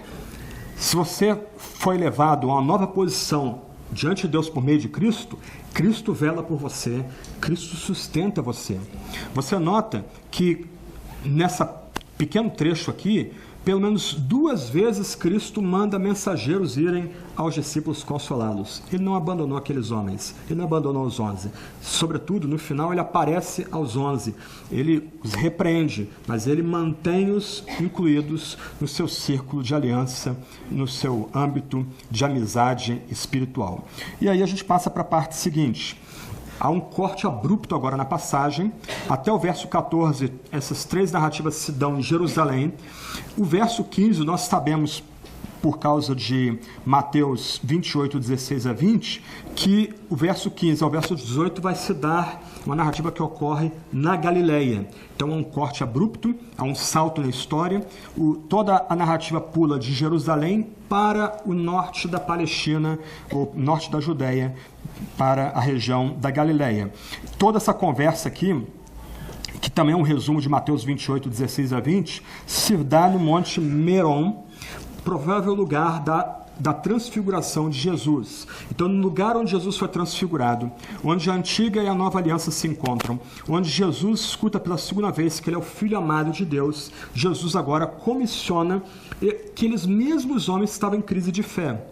Se você foi levado a uma nova posição diante de Deus por meio de Cristo, Cristo vela por você, Cristo sustenta você. Você nota que nessa pequeno trecho aqui, pelo menos 2 vezes Cristo manda mensageiros irem aos discípulos consolá-los. Ele não abandonou aqueles homens, ele não abandonou os 11. Sobretudo, no final, ele aparece aos 11. Ele os repreende, mas ele mantém-os incluídos no seu círculo de aliança, no seu âmbito de amizade espiritual. E aí a gente passa para a parte seguinte. Há um corte abrupto agora na passagem, até o verso 14, essas 3 narrativas se dão em Jerusalém. O verso 15, nós sabemos, por causa de Mateus 28, 16 a 20, que o verso 15 ao verso 18 vai se dar uma narrativa que ocorre na Galileia. Então, há um corte abrupto, há um salto na história. Toda a narrativa pula de Jerusalém para o norte da Palestina, ou norte da Judéia, para a região da Galileia. Toda essa conversa aqui, que também é um resumo de Mateus 28, 16 a 20, se dá no Monte Meron, provável lugar da transfiguração de Jesus. Então, no lugar onde Jesus foi transfigurado, onde a antiga e a nova aliança se encontram, onde Jesus escuta pela segunda vez que ele é o Filho amado de Deus, Jesus agora comissiona aqueles mesmos homens que estavam em crise de fé.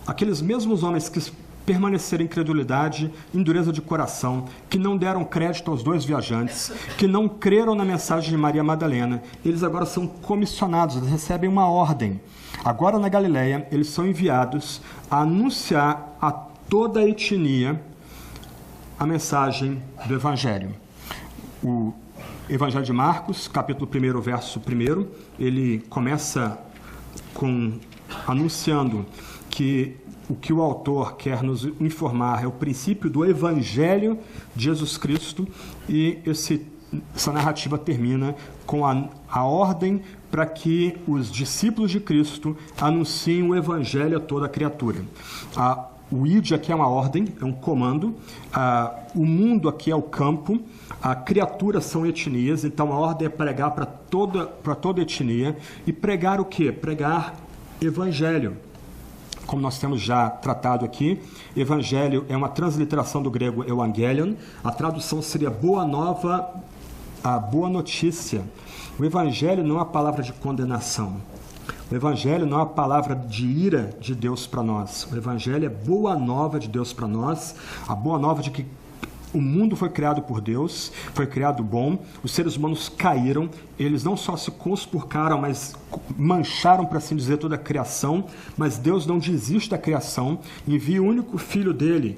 Aqueles mesmos homens que permaneceram em incredulidade, em dureza de coração, que não deram crédito aos 2 viajantes, que não creram na mensagem de Maria Madalena, eles agora são comissionados, eles recebem uma ordem. Agora na Galileia, eles são enviados a anunciar a toda a etnia a mensagem do Evangelho. O Evangelho de Marcos, capítulo 1, verso 1, ele começa anunciando que o que o autor quer nos informar é o princípio do Evangelho de Jesus Cristo, e essa narrativa termina com a ordem para que os discípulos de Cristo anunciem o Evangelho a toda a criatura. O id aqui é uma ordem, é um comando, o mundo aqui é o campo, a criatura são etnias, então a ordem é pregar para toda etnia. E pregar o quê? Pregar Evangelho. Como nós temos já tratado aqui, Evangelho é uma transliteração do grego Evangelion. A tradução seria boa nova, a boa notícia. O Evangelho não é uma palavra de condenação. O Evangelho não é uma palavra de ira de Deus para nós. O Evangelho é boa nova de Deus para nós, a boa nova de que o mundo foi criado por Deus, foi criado bom, os seres humanos caíram, eles não só se conspurcaram, mas mancharam, para assim dizer, toda a criação, mas Deus não desiste da criação, envia o único filho dele,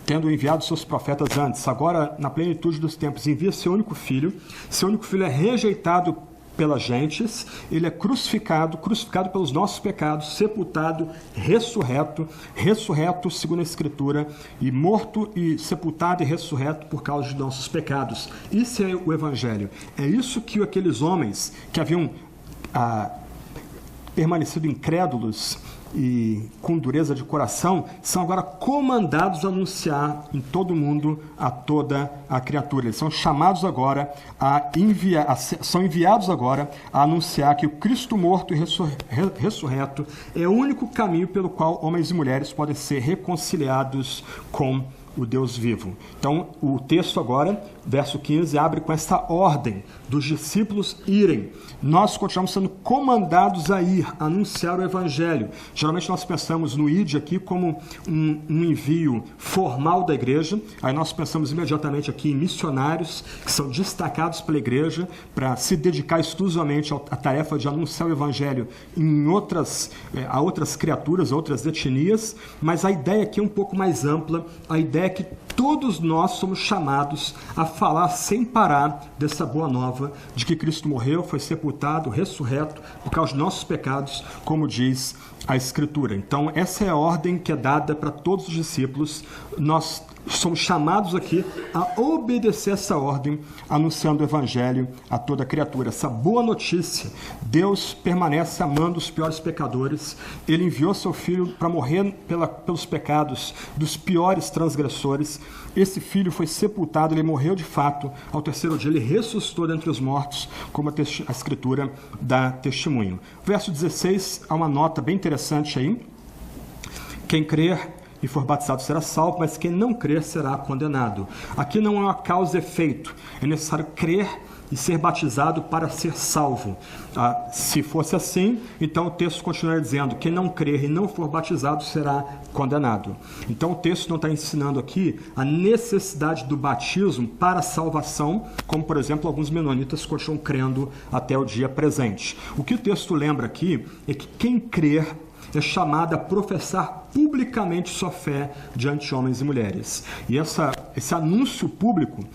tendo enviado seus profetas antes, agora na plenitude dos tempos, envia seu único filho é rejeitado pelas gentes, ele é crucificado pelos nossos pecados, sepultado, ressurreto segundo a Escritura, e morto e sepultado e ressurreto por causa de nossos pecados. Isso é o Evangelho. É isso que aqueles homens que haviam permanecido incrédulos e com dureza de coração, são agora comandados a anunciar em todo o mundo a toda a criatura. Eles são chamados agora são enviados agora a anunciar que o Cristo morto e ressurreto é o único caminho pelo qual homens e mulheres podem ser reconciliados com o Deus vivo. Então, o texto agora verso 15, abre com esta ordem dos discípulos irem. Nós continuamos sendo comandados a ir, a anunciar o Evangelho. Geralmente nós pensamos no ID aqui como um envio formal da igreja, aí nós pensamos imediatamente aqui em missionários que são destacados pela igreja para se dedicar exclusivamente à tarefa de anunciar o Evangelho a outras criaturas, a outras etnias, mas a ideia aqui é um pouco mais ampla, a ideia é que todos nós somos chamados a falar sem parar dessa boa nova de que Cristo morreu, foi sepultado, ressurreto por causa dos nossos pecados, como diz a Escritura. Então, essa é a ordem que é dada para todos os discípulos. Nós somos chamados aqui a obedecer essa ordem, anunciando o Evangelho a toda criatura. Essa boa notícia: Deus permanece amando os piores pecadores. Ele enviou seu Filho para morrer pelos pecados dos piores transgressores. Esse Filho foi sepultado, ele morreu de fato. Ao terceiro dia ele ressuscitou dentre os mortos, como a Escritura dá testemunho. Verso 16, há uma nota bem interessante aí. Quem crer e for batizado será salvo, mas quem não crer será condenado. Aqui não é uma causa e efeito. É necessário crer e ser batizado para ser salvo. Se fosse assim, então o texto continuaria dizendo: quem não crer e não for batizado será condenado. Então o texto não está ensinando aqui a necessidade do batismo para a salvação, como por exemplo alguns menonitas continuam crendo até o dia presente. O que o texto lembra aqui é que quem crer é chamado a professar publicamente sua fé diante de homens e mulheres. E esse anúncio público,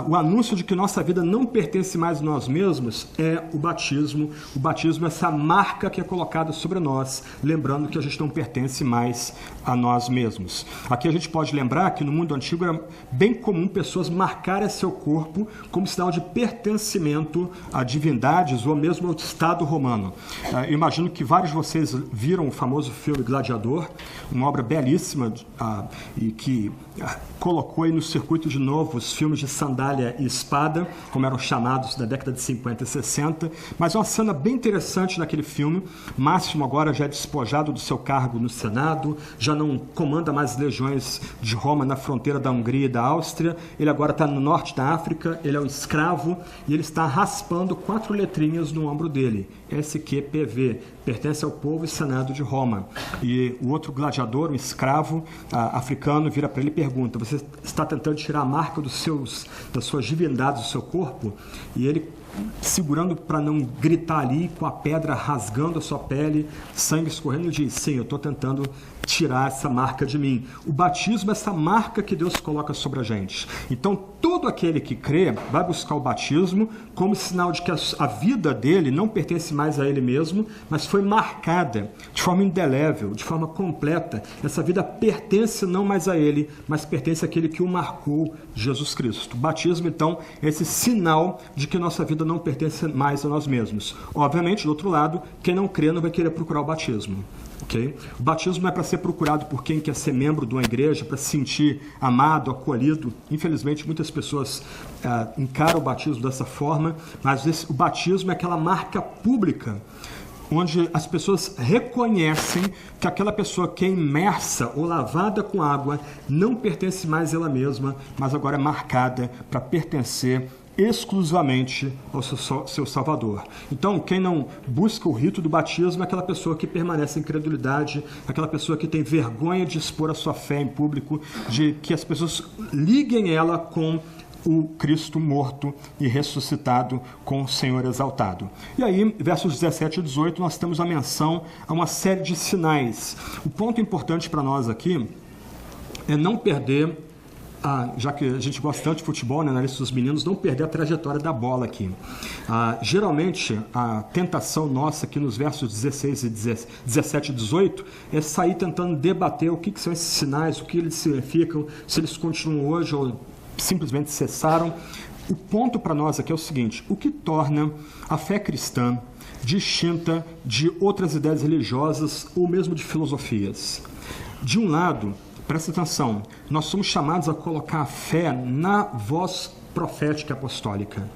o anúncio de que nossa vida não pertence mais a nós mesmos, é o batismo. O batismo é essa marca que é colocada sobre nós, lembrando que a gente não pertence mais a nós mesmos. Aqui a gente pode lembrar que no mundo antigo era bem comum pessoas marcarem seu corpo como sinal de pertencimento a divindades ou mesmo ao Estado romano. Eu imagino que vários de vocês viram o famoso filme Gladiador, uma obra belíssima e que colocou aí no circuito de novo os filmes de sandália e espada, como eram chamados da década de 50 e 60, mas uma cena bem interessante naquele filme. Máximo agora já é despojado do seu cargo no Senado, já não comanda mais as legiões de Roma na fronteira da Hungria e da Áustria, ele agora está no norte da África, ele é um escravo e ele está raspando 4 letrinhas no ombro dele: SQPV, pertence ao povo e Senado de Roma. E o outro gladiador, um escravo africano, vira para ele e pergunta: você está tentando tirar a marca das suas divindades do seu corpo? E ele, segurando para não gritar ali, com a pedra rasgando a sua pele, sangue escorrendo, diz: sim, eu estou tentando tirar essa marca de mim. O batismo é essa marca que Deus coloca sobre a gente. Então, todo aquele que crê vai buscar o batismo como sinal de que a vida dele não pertence mais a ele mesmo, mas foi marcada de forma indelével, de forma completa. Essa vida pertence não mais a ele, mas pertence àquele que o marcou, Jesus Cristo. O batismo, então, é esse sinal de que nossa vida não pertence mais a nós mesmos. Obviamente, do outro lado, quem não crê não vai querer procurar o batismo. Okay? O batismo não é para ser procurado por quem quer ser membro de uma igreja, para se sentir amado, acolhido. Infelizmente, muitas pessoas encaram o batismo dessa forma, mas o batismo é aquela marca pública, onde as pessoas reconhecem que aquela pessoa que é imersa ou lavada com água não pertence mais a ela mesma, mas agora é marcada para pertencer exclusivamente ao seu Salvador. Então, quem não busca o rito do batismo é aquela pessoa que permanece em incredulidade, aquela pessoa que tem vergonha de expor a sua fé em público, de que as pessoas liguem ela com o Cristo morto e ressuscitado, com o Senhor exaltado. E aí, versos 17 e 18, nós temos a menção a uma série de sinais. O ponto importante para nós aqui é não perder, já que a gente gosta tanto de futebol, né, na lista dos meninos, não perder a trajetória da bola aqui. Geralmente, a tentação nossa aqui nos versos 16 e 17 e 18 é sair tentando debater o que são esses sinais, o que eles significam, se eles continuam hoje ou simplesmente cessaram. O ponto para nós aqui é o seguinte: o que torna a fé cristã distinta de outras ideias religiosas ou mesmo de filosofias? De um lado, presta atenção, nós somos chamados a colocar a fé na voz profética apostólica.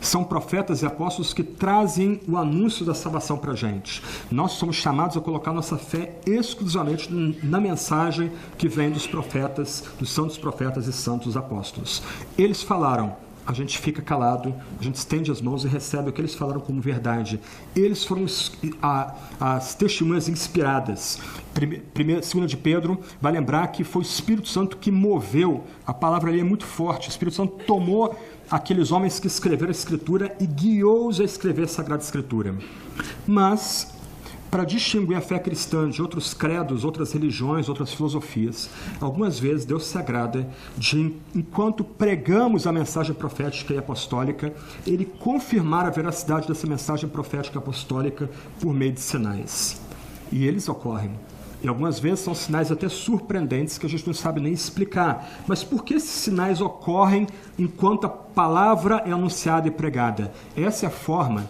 São profetas e apóstolos que trazem o anúncio da salvação para a gente. Nós somos chamados a colocar nossa fé exclusivamente na mensagem que vem dos profetas, dos santos profetas e santos apóstolos. Eles falaram, a gente fica calado, a gente estende as mãos e recebe o que eles falaram como verdade. Eles foram as testemunhas inspiradas. 2 de Pedro vai lembrar que foi o Espírito Santo que moveu, a palavra ali é muito forte, o Espírito Santo tomou aqueles homens que escreveram a Escritura e guiou-os a escrever a Sagrada Escritura. Mas, para distinguir a fé cristã de outros credos, outras religiões, outras filosofias, algumas vezes Deus se agrada de, enquanto pregamos a mensagem profética e apostólica, Ele confirmar a veracidade dessa mensagem profética e apostólica por meio de sinais. E eles ocorrem. E algumas vezes são sinais até surpreendentes que a gente não sabe nem explicar. Mas por que esses sinais ocorrem enquanto a palavra é anunciada e pregada? Essa é a forma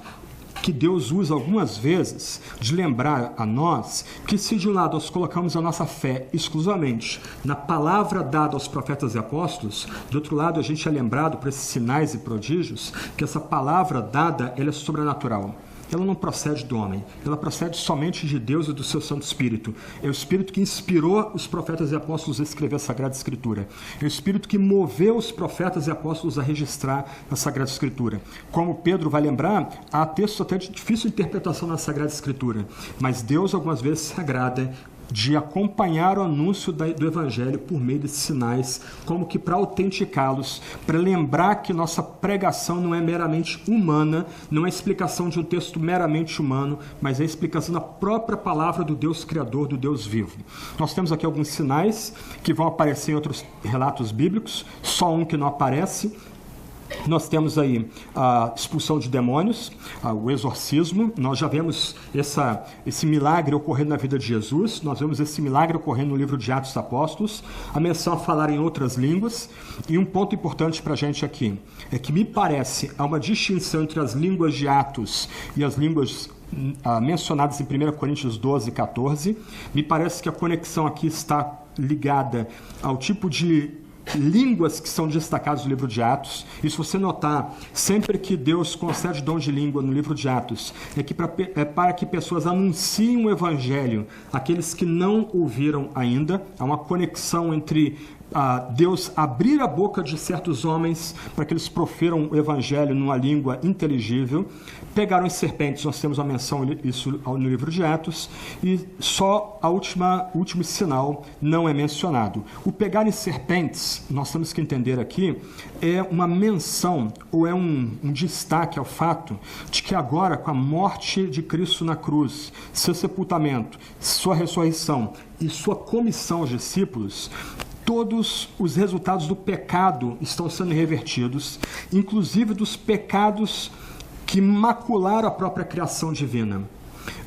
que Deus usa algumas vezes de lembrar a nós que se de um lado nós colocamos a nossa fé exclusivamente na palavra dada aos profetas e apóstolos, do outro lado a gente é lembrado por esses sinais e prodígios que essa palavra dada ela é sobrenatural. Ela não procede do homem, ela procede somente de Deus e do seu Santo Espírito. É o Espírito que inspirou os profetas e apóstolos a escrever a Sagrada Escritura. É o Espírito que moveu os profetas e apóstolos a registrar a Sagrada Escritura. Como Pedro vai lembrar, há textos até de difícil interpretação na Sagrada Escritura, mas Deus algumas vezes se agrada de acompanhar o anúncio do Evangelho por meio desses sinais, como que para autenticá-los, para lembrar que nossa pregação não é meramente humana, não é explicação de um texto meramente humano, mas é a explicação da própria palavra do Deus Criador, do Deus vivo. Nós temos aqui alguns sinais que vão aparecer em outros relatos bíblicos, só um que não aparece. Nós temos aí a expulsão de demônios, o exorcismo. Nós já vemos esse milagre ocorrendo na vida de Jesus. Nós vemos esse milagre ocorrendo no livro de Atos dos Apóstolos. A menção a falar em outras línguas. E um ponto importante para a gente aqui é que me parece há uma distinção entre as línguas de Atos e as línguas mencionadas em 1 Coríntios 12 e 14. Me parece que a conexão aqui está ligada ao tipo de línguas que são destacadas no livro de Atos. E se você notar, sempre que Deus concede dom de língua no livro de Atos, é para que pessoas anunciem o Evangelho àqueles que não ouviram ainda. Há uma conexão entre Deus abrir a boca de certos homens para que eles profiram o Evangelho numa língua inteligível. Pegaram as serpentes, nós temos uma menção isso no livro de Atos, e só o último sinal não é mencionado. O pegar em serpentes, nós temos que entender aqui, é uma menção ou é um destaque ao fato de que agora, com a morte de Cristo na cruz, seu sepultamento, sua ressurreição e sua comissão aos discípulos, todos os resultados do pecado estão sendo revertidos, inclusive dos pecados que macularam a própria criação divina.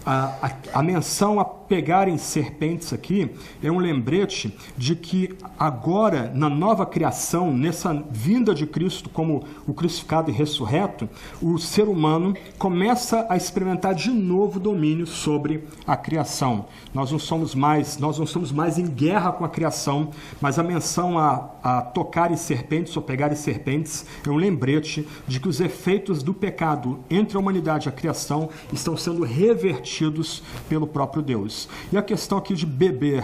A menção a pegarem serpentes aqui é um lembrete de que agora, na nova criação, nessa vinda de Cristo como o crucificado e ressurreto, o ser humano começa a experimentar de novo domínio sobre a criação. Nós não somos mais em guerra com a criação, mas a menção a tocar em serpentes ou pegar em serpentes é um lembrete de que os efeitos do pecado entre a humanidade e a criação estão sendo revertidos pelo próprio Deus. E a questão aqui de beber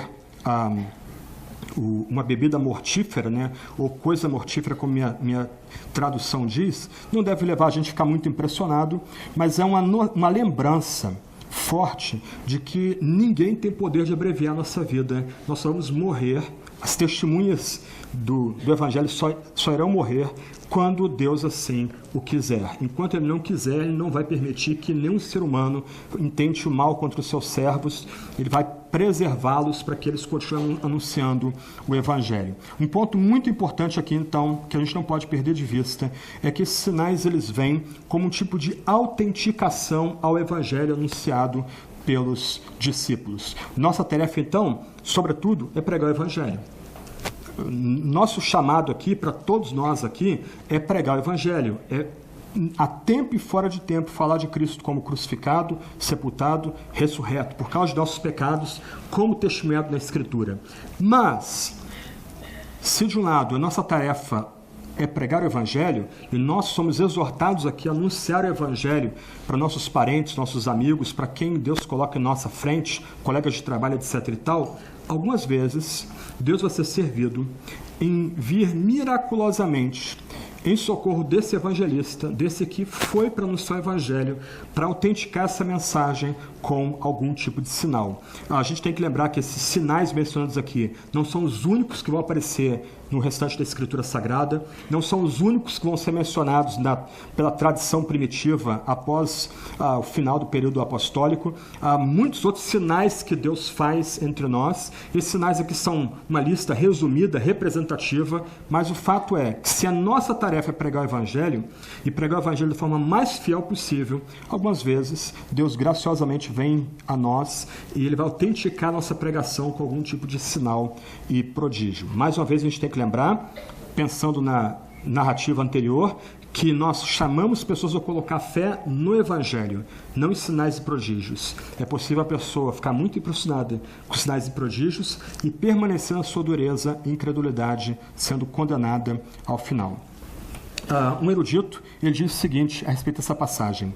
uma bebida mortífera, né, ou coisa mortífera, como minha tradução diz, não deve levar a gente a ficar muito impressionado, mas é uma lembrança forte de que ninguém tem poder de abreviar a nossa vida. Nós só vamos morrer. As testemunhas do Evangelho só irão morrer quando Deus assim o quiser. Enquanto Ele não quiser, Ele não vai permitir que nenhum ser humano intente o mal contra os seus servos. Ele vai preservá-los para que eles continuem anunciando o Evangelho. Um ponto muito importante aqui, então, que a gente não pode perder de vista, é que esses sinais eles vêm como um tipo de autenticação ao Evangelho anunciado pelos discípulos. Nossa tarefa, então, sobretudo, é pregar o Evangelho. Nosso chamado aqui, para todos nós aqui, é pregar o Evangelho. É, a tempo e fora de tempo, falar de Cristo como crucificado, sepultado, ressurreto, por causa de nossos pecados, como testemunhado na Escritura. Mas, se de um lado a nossa tarefa é pregar o Evangelho, e nós somos exortados aqui a anunciar o Evangelho para nossos parentes, nossos amigos, para quem Deus coloca em nossa frente, colegas de trabalho, etc. e tal, algumas vezes Deus vai ser servido em vir miraculosamente em socorro desse evangelista, desse que foi para anunciar o Evangelho, para autenticar essa mensagem com algum tipo de sinal. A gente tem que lembrar que esses sinais mencionados aqui não são os únicos que vão aparecer no restante da Escritura Sagrada, não são os únicos que vão ser mencionados pela tradição primitiva após o final do período apostólico. Há muitos outros sinais que Deus faz entre nós. Esses sinais aqui são uma lista resumida, representativa, mas o fato é que se a nossa tarefa é pregar o Evangelho, e pregar o Evangelho da forma mais fiel possível, algumas vezes Deus graciosamente vem a nós e Ele vai autenticar nossa pregação com algum tipo de sinal e prodígio. Mais uma vez a gente tem que lembrar, pensando na narrativa anterior, que nós chamamos pessoas a colocar fé no Evangelho, não em sinais e prodígios. É possível a pessoa ficar muito impressionada com sinais e prodígios e permanecer na sua dureza e incredulidade, sendo condenada ao final. Um erudito, ele diz o seguinte a respeito dessa passagem: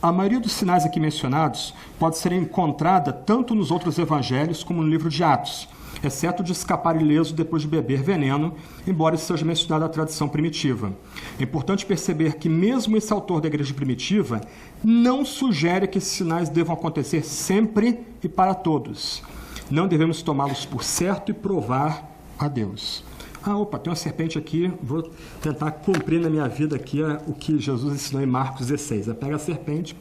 a maioria dos sinais aqui mencionados pode ser encontrada tanto nos outros evangelhos como no livro de Atos, exceto de escapar ileso depois de beber veneno, embora isso seja mencionado na tradição primitiva. É importante perceber que mesmo esse autor da igreja primitiva não sugere que esses sinais devam acontecer sempre e para todos. Não devemos tomá-los por certo e provar a Deus. Opa, tem uma serpente aqui, vou tentar cumprir na minha vida aqui o que Jesus ensinou em Marcos 16. Pega a serpente,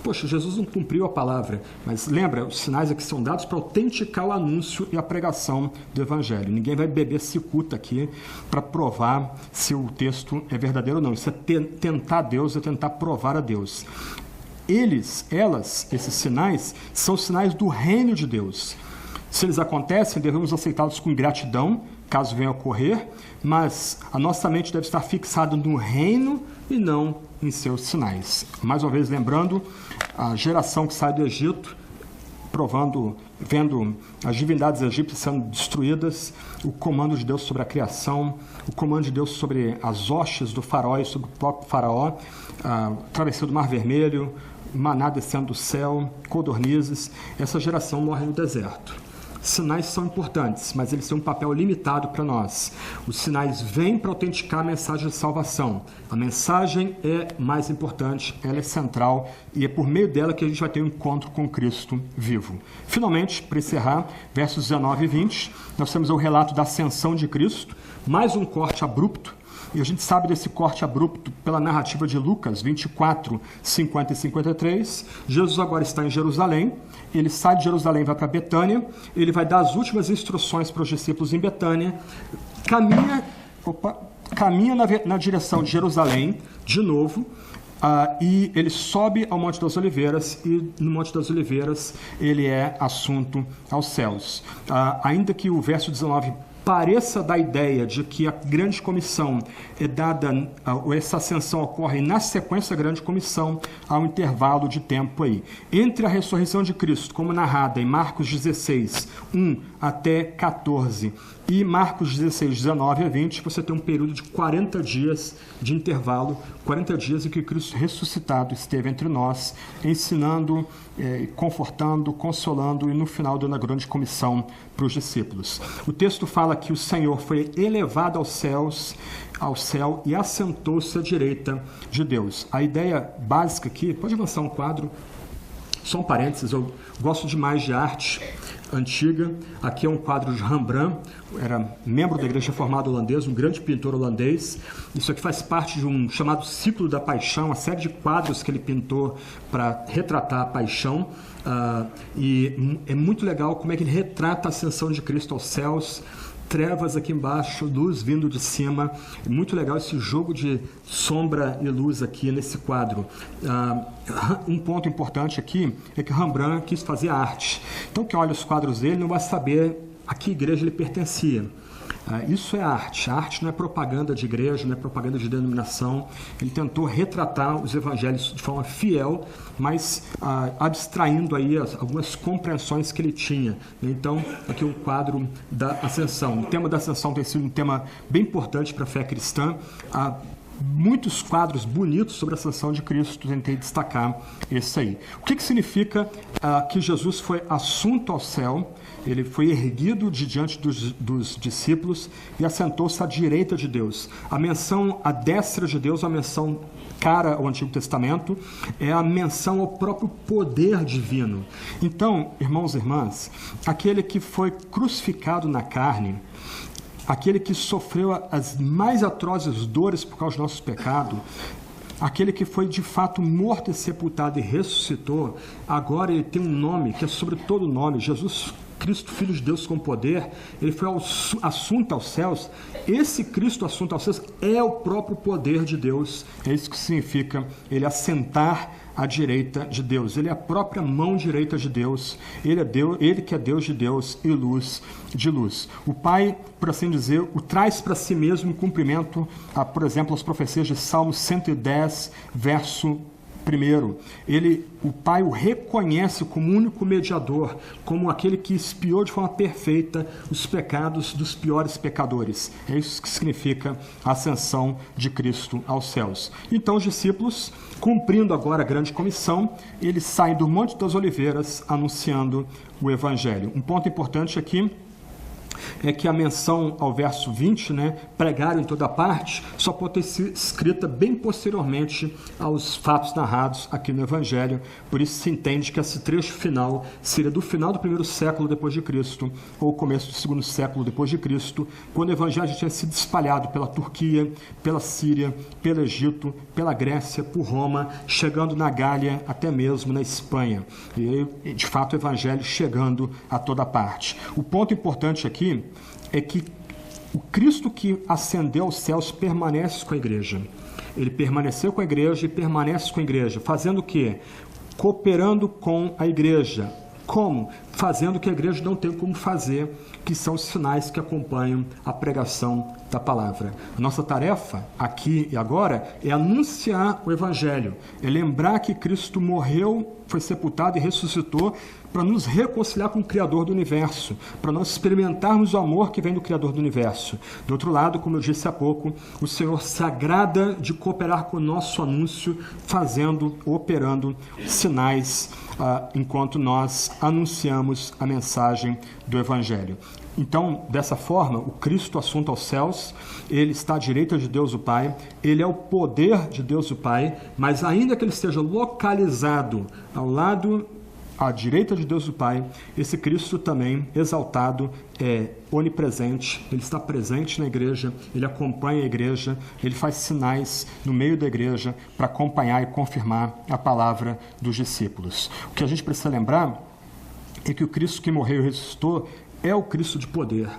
poxa, Jesus não cumpriu a palavra, mas lembra, os sinais aqui são dados para autenticar o anúncio e a pregação do Evangelho. Ninguém vai beber cicuta aqui para provar se o texto é verdadeiro ou não. Isso é tentar Deus, é tentar provar a Deus. Esses sinais, são sinais do reino de Deus. Se eles acontecem, devemos aceitá-los com gratidão, caso venha a ocorrer, mas a nossa mente deve estar fixada no reino e não em seus sinais. Mais uma vez, lembrando, a geração que sai do Egito, vendo as divindades egípcias sendo destruídas, o comando de Deus sobre a criação, o comando de Deus sobre as hostes do faraó e sobre o próprio faraó, a travessia do Mar Vermelho, maná descendo do céu, codornizes, essa geração morre no deserto. Sinais são importantes, mas eles têm um papel limitado para nós. Os sinais vêm para autenticar a mensagem de salvação. A mensagem é mais importante, ela é central e é por meio dela que a gente vai ter um encontro com Cristo vivo. Finalmente, para encerrar, versos 19 e 20, nós temos o relato da ascensão de Cristo, mais um corte abrupto. E a gente sabe desse corte abrupto pela narrativa de Lucas 24, 50 e 53. Jesus agora está em Jerusalém, ele sai de Jerusalém e vai para Betânia, ele vai dar as últimas instruções para os discípulos em Betânia, caminha na direção de Jerusalém, de novo, e ele sobe ao Monte das Oliveiras, e no Monte das Oliveiras ele é assunto aos céus. Ainda que o verso 19 pareça dar a ideia de que a grande comissão é dada, essa ascensão ocorre na sequência da grande comissão, há um intervalo de tempo aí. Entre a ressurreição de Cristo, como narrada em Marcos 16, 1 até 14, e Marcos 16, 19 a 20, você tem um período de 40 dias de intervalo, 40 dias em que Cristo ressuscitado esteve entre nós, ensinando, confortando, consolando e no final dando a grande comissão para os discípulos. O texto fala que o Senhor foi elevado ao céu e assentou-se à direita de Deus. A ideia básica aqui, pode avançar um quadro, só um parênteses, eu gosto demais de arte antiga. Aqui é um quadro de Rembrandt, era membro da Igreja Reformada holandesa, um grande pintor holandês. Isso aqui faz parte de um chamado Ciclo da Paixão, uma série de quadros que ele pintou para retratar a paixão. E é muito legal como é que ele retrata a ascensão de Cristo aos céus, trevas aqui embaixo, luz vindo de cima. É muito legal esse jogo de sombra e luz aqui nesse quadro. Um ponto importante aqui é que Rembrandt quis fazer arte. Então, quem olha os quadros dele não vai saber a que igreja ele pertencia. Isso é arte. A arte não é propaganda de igreja, não é propaganda de denominação. Ele tentou retratar os evangelhos de forma fiel, mas abstraindo aí algumas compreensões que ele tinha. Então, aqui o quadro da ascensão. O tema da ascensão tem sido um tema bem importante para a fé cristã. Há muitos quadros bonitos sobre a ascensão de Cristo, tentei destacar esse aí. O que significa que Jesus foi assunto ao céu? Ele foi erguido de diante dos discípulos e assentou-se à direita de Deus. A menção à destra de Deus, a menção cara ao Antigo Testamento, é a menção ao próprio poder divino. Então, irmãos e irmãs, aquele que foi crucificado na carne, aquele que sofreu as mais atrozes dores por causa dos nossos pecados, aquele que foi de fato morto e sepultado e ressuscitou, agora ele tem um nome que é sobre todo nome, Jesus Cristo, Filho de Deus com poder. Ele foi assunto aos céus. Esse Cristo assunto aos céus é o próprio poder de Deus. É isso que significa ele assentar à direita de Deus. Ele é a própria mão direita de Deus. Ele é Deus, ele que é Deus de Deus e luz de luz. O Pai, por assim dizer, o traz para si mesmo em cumprimento, por exemplo, as profecias de Salmo 110, verso 1. O Pai o reconhece como único mediador, como aquele que expiou de forma perfeita os pecados dos piores pecadores. É isso que significa a ascensão de Cristo aos céus. Então os discípulos, cumprindo agora a grande comissão, eles saem do Monte das Oliveiras anunciando o Evangelho. Um ponto importante aqui é que a menção ao verso 20, pregaram em toda parte, só pode ter sido escrita bem posteriormente aos fatos narrados aqui no Evangelho. Por isso se entende que esse trecho final seria do final do primeiro século depois de Cristo, ou começo do segundo século depois de Cristo, quando o Evangelho já tinha sido espalhado pela Turquia, pela Síria, pelo Egito, pela Grécia, por Roma, chegando na Gália, até mesmo na Espanha. E, de fato, o Evangelho chegando a toda parte. O ponto importante aqui é que o Cristo que ascendeu aos céus permanece com a igreja. Ele permaneceu com a igreja e permanece com a igreja. Fazendo o quê? Cooperando com a igreja. Como? Fazendo o que a igreja não tem como fazer, que são os sinais que acompanham a pregação da palavra. A nossa tarefa, aqui e agora, é anunciar o Evangelho. É lembrar que Cristo morreu, foi sepultado e ressuscitou para nos reconciliar com o Criador do Universo, para nós experimentarmos o amor que vem do Criador do Universo. Do outro lado, como eu disse há pouco, o Senhor se agrada de cooperar com o nosso anúncio, fazendo, operando sinais, enquanto nós anunciamos a mensagem do Evangelho. Então, dessa forma, o Cristo assunto aos céus, ele está à direita de Deus o Pai, ele é o poder de Deus o Pai, mas ainda que ele esteja localizado ao lado, à direita de Deus o Pai, esse Cristo também, exaltado, é onipresente, ele está presente na igreja, ele acompanha a igreja, ele faz sinais no meio da igreja para acompanhar e confirmar a palavra dos discípulos. O que a gente precisa lembrar é que o Cristo que morreu e ressuscitou é o Cristo de poder.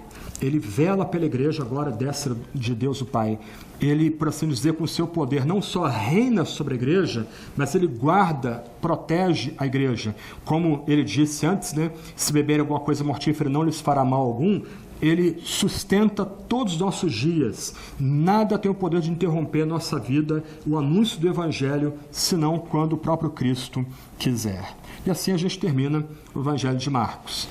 Ele vela pela igreja agora destra de Deus o Pai. Ele, por assim dizer, com o seu poder, não só reina sobre a igreja, mas ele guarda, protege a igreja. Como ele disse antes, se beberem alguma coisa mortífera não lhes fará mal algum, ele sustenta todos os nossos dias. Nada tem o poder de interromper a nossa vida, o anúncio do Evangelho, senão quando o próprio Cristo quiser. E assim a gente termina o Evangelho de Marcos.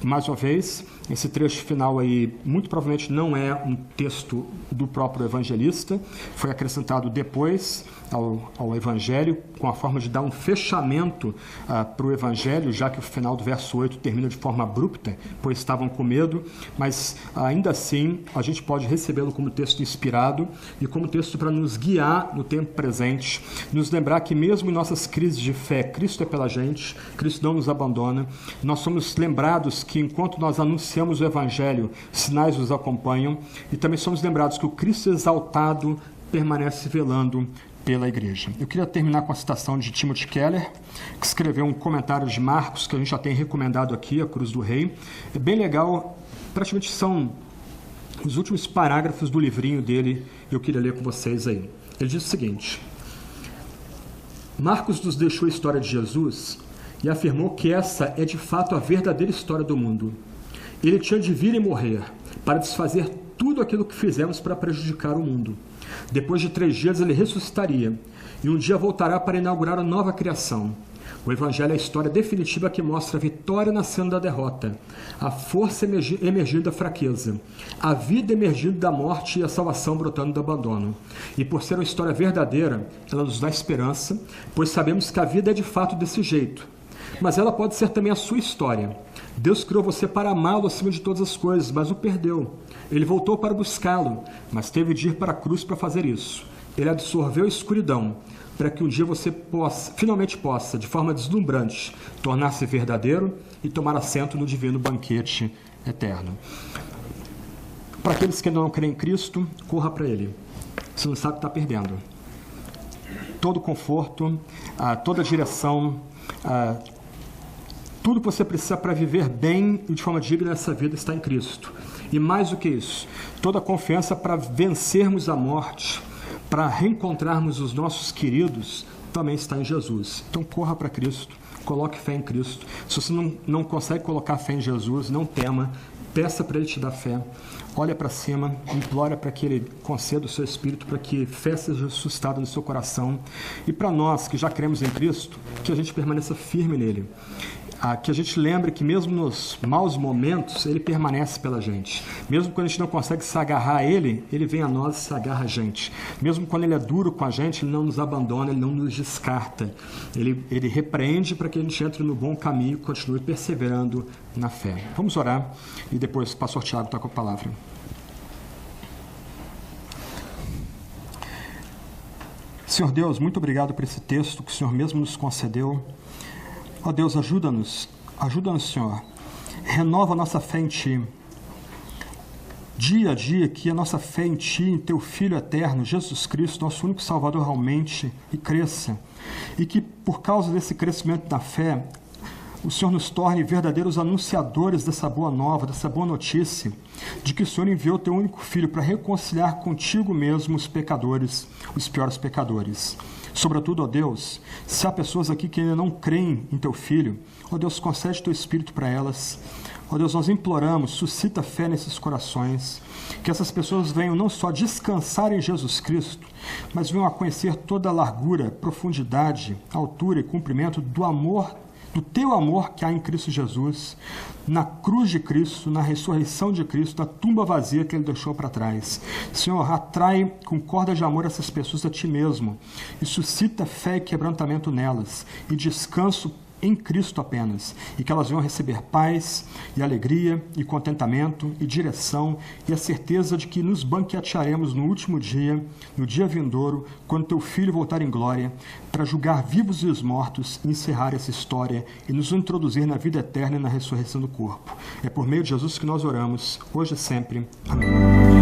Mais uma vez, esse trecho final aí, muito provavelmente não é um texto do próprio evangelista, foi acrescentado depois ao Evangelho, com a forma de dar um fechamento para o Evangelho, já que o final do verso 8 termina de forma abrupta, pois estavam com medo, mas ainda assim a gente pode recebê-lo como texto inspirado e como texto para nos guiar no tempo presente, nos lembrar que mesmo em nossas crises de fé, Cristo é pela gente, Cristo não nos abandona, nós somos lembrados que enquanto nós anunciamos o Evangelho, sinais nos acompanham, e também somos lembrados que o Cristo exaltado permanece velando pela igreja. Eu queria terminar com a citação de Timothy Keller, que escreveu um comentário de Marcos, que a gente já tem recomendado aqui, A Cruz do Rei. É bem legal, praticamente são os últimos parágrafos do livrinho dele, eu queria ler com vocês aí. Ele diz o seguinte: Marcos nos deixou a história de Jesus e afirmou que essa é de fato a verdadeira história do mundo. Ele tinha de vir e morrer, para desfazer tudo aquilo que fizemos para prejudicar o mundo. Depois de 3 dias ele ressuscitaria, e um dia voltará para inaugurar a nova criação. O Evangelho é a história definitiva que mostra a vitória nascendo da derrota, a força emergindo da fraqueza, a vida emergindo da morte e a salvação brotando do abandono. E por ser uma história verdadeira, ela nos dá esperança, pois sabemos que a vida é de fato desse jeito. Mas ela pode ser também a sua história. Deus criou você para amá-lo acima de todas as coisas, mas o perdeu. Ele voltou para buscá-lo, mas teve de ir para a cruz para fazer isso. Ele absorveu a escuridão, para que um dia você finalmente possa, de forma deslumbrante, tornar-se verdadeiro e tomar assento no divino banquete eterno. Para aqueles que não creem em Cristo, corra para Ele. Você não sabe o que está perdendo. Todo conforto, toda direção, tudo que você precisa para viver bem e de forma digna nessa vida está em Cristo. E mais do que isso, toda a confiança para vencermos a morte, para reencontrarmos os nossos queridos, também está em Jesus. Então corra para Cristo, coloque fé em Cristo. Se você não consegue colocar fé em Jesus, não tema, peça para Ele te dar fé. Olha para cima, implora para que Ele conceda o seu espírito, para que fé seja suscitada no seu coração. E para nós que já cremos em Cristo, que a gente permaneça firme nele. Que a gente lembre que mesmo nos maus momentos, Ele permanece pela gente. Mesmo quando a gente não consegue se agarrar a Ele, Ele vem a nós e se agarra a gente. Mesmo quando Ele é duro com a gente, Ele não nos abandona, Ele não nos descarta. Ele repreende para que a gente entre no bom caminho e continue perseverando na fé. Vamos orar e depois o pastor Tiago está com a palavra. Senhor Deus, muito obrigado por esse texto que o Senhor mesmo nos concedeu. Ó Deus, ajuda-nos, Senhor, renova a nossa fé em Ti. Dia a dia que a nossa fé em Ti, em Teu Filho eterno, Jesus Cristo, nosso único Salvador, aumente e cresça. E que por causa desse crescimento da fé, o Senhor nos torne verdadeiros anunciadores dessa boa nova, dessa boa notícia, de que o Senhor enviou Teu único Filho para reconciliar contigo mesmo os pecadores, os piores pecadores. Sobretudo, ó Deus, se há pessoas aqui que ainda não creem em Teu Filho, ó Deus, concede Teu Espírito para elas. Ó Deus, nós imploramos, suscita fé nesses corações, que essas pessoas venham não só descansar em Jesus Cristo, mas venham a conhecer toda a largura, profundidade, altura e comprimento do amor, do Teu amor que há em Cristo Jesus, na cruz de Cristo, na ressurreição de Cristo, na tumba vazia que Ele deixou para trás. Senhor, atrai com corda de amor essas pessoas a Ti mesmo e suscita fé e quebrantamento nelas e descanso em Cristo apenas, e que elas venham receber paz e alegria e contentamento e direção e a certeza de que nos banquetearemos no último dia, no dia vindouro, quando Teu Filho voltar em glória, para julgar vivos e os mortos, encerrar essa história e nos introduzir na vida eterna e na ressurreição do corpo. É por meio de Jesus que nós oramos, hoje e sempre. Amém.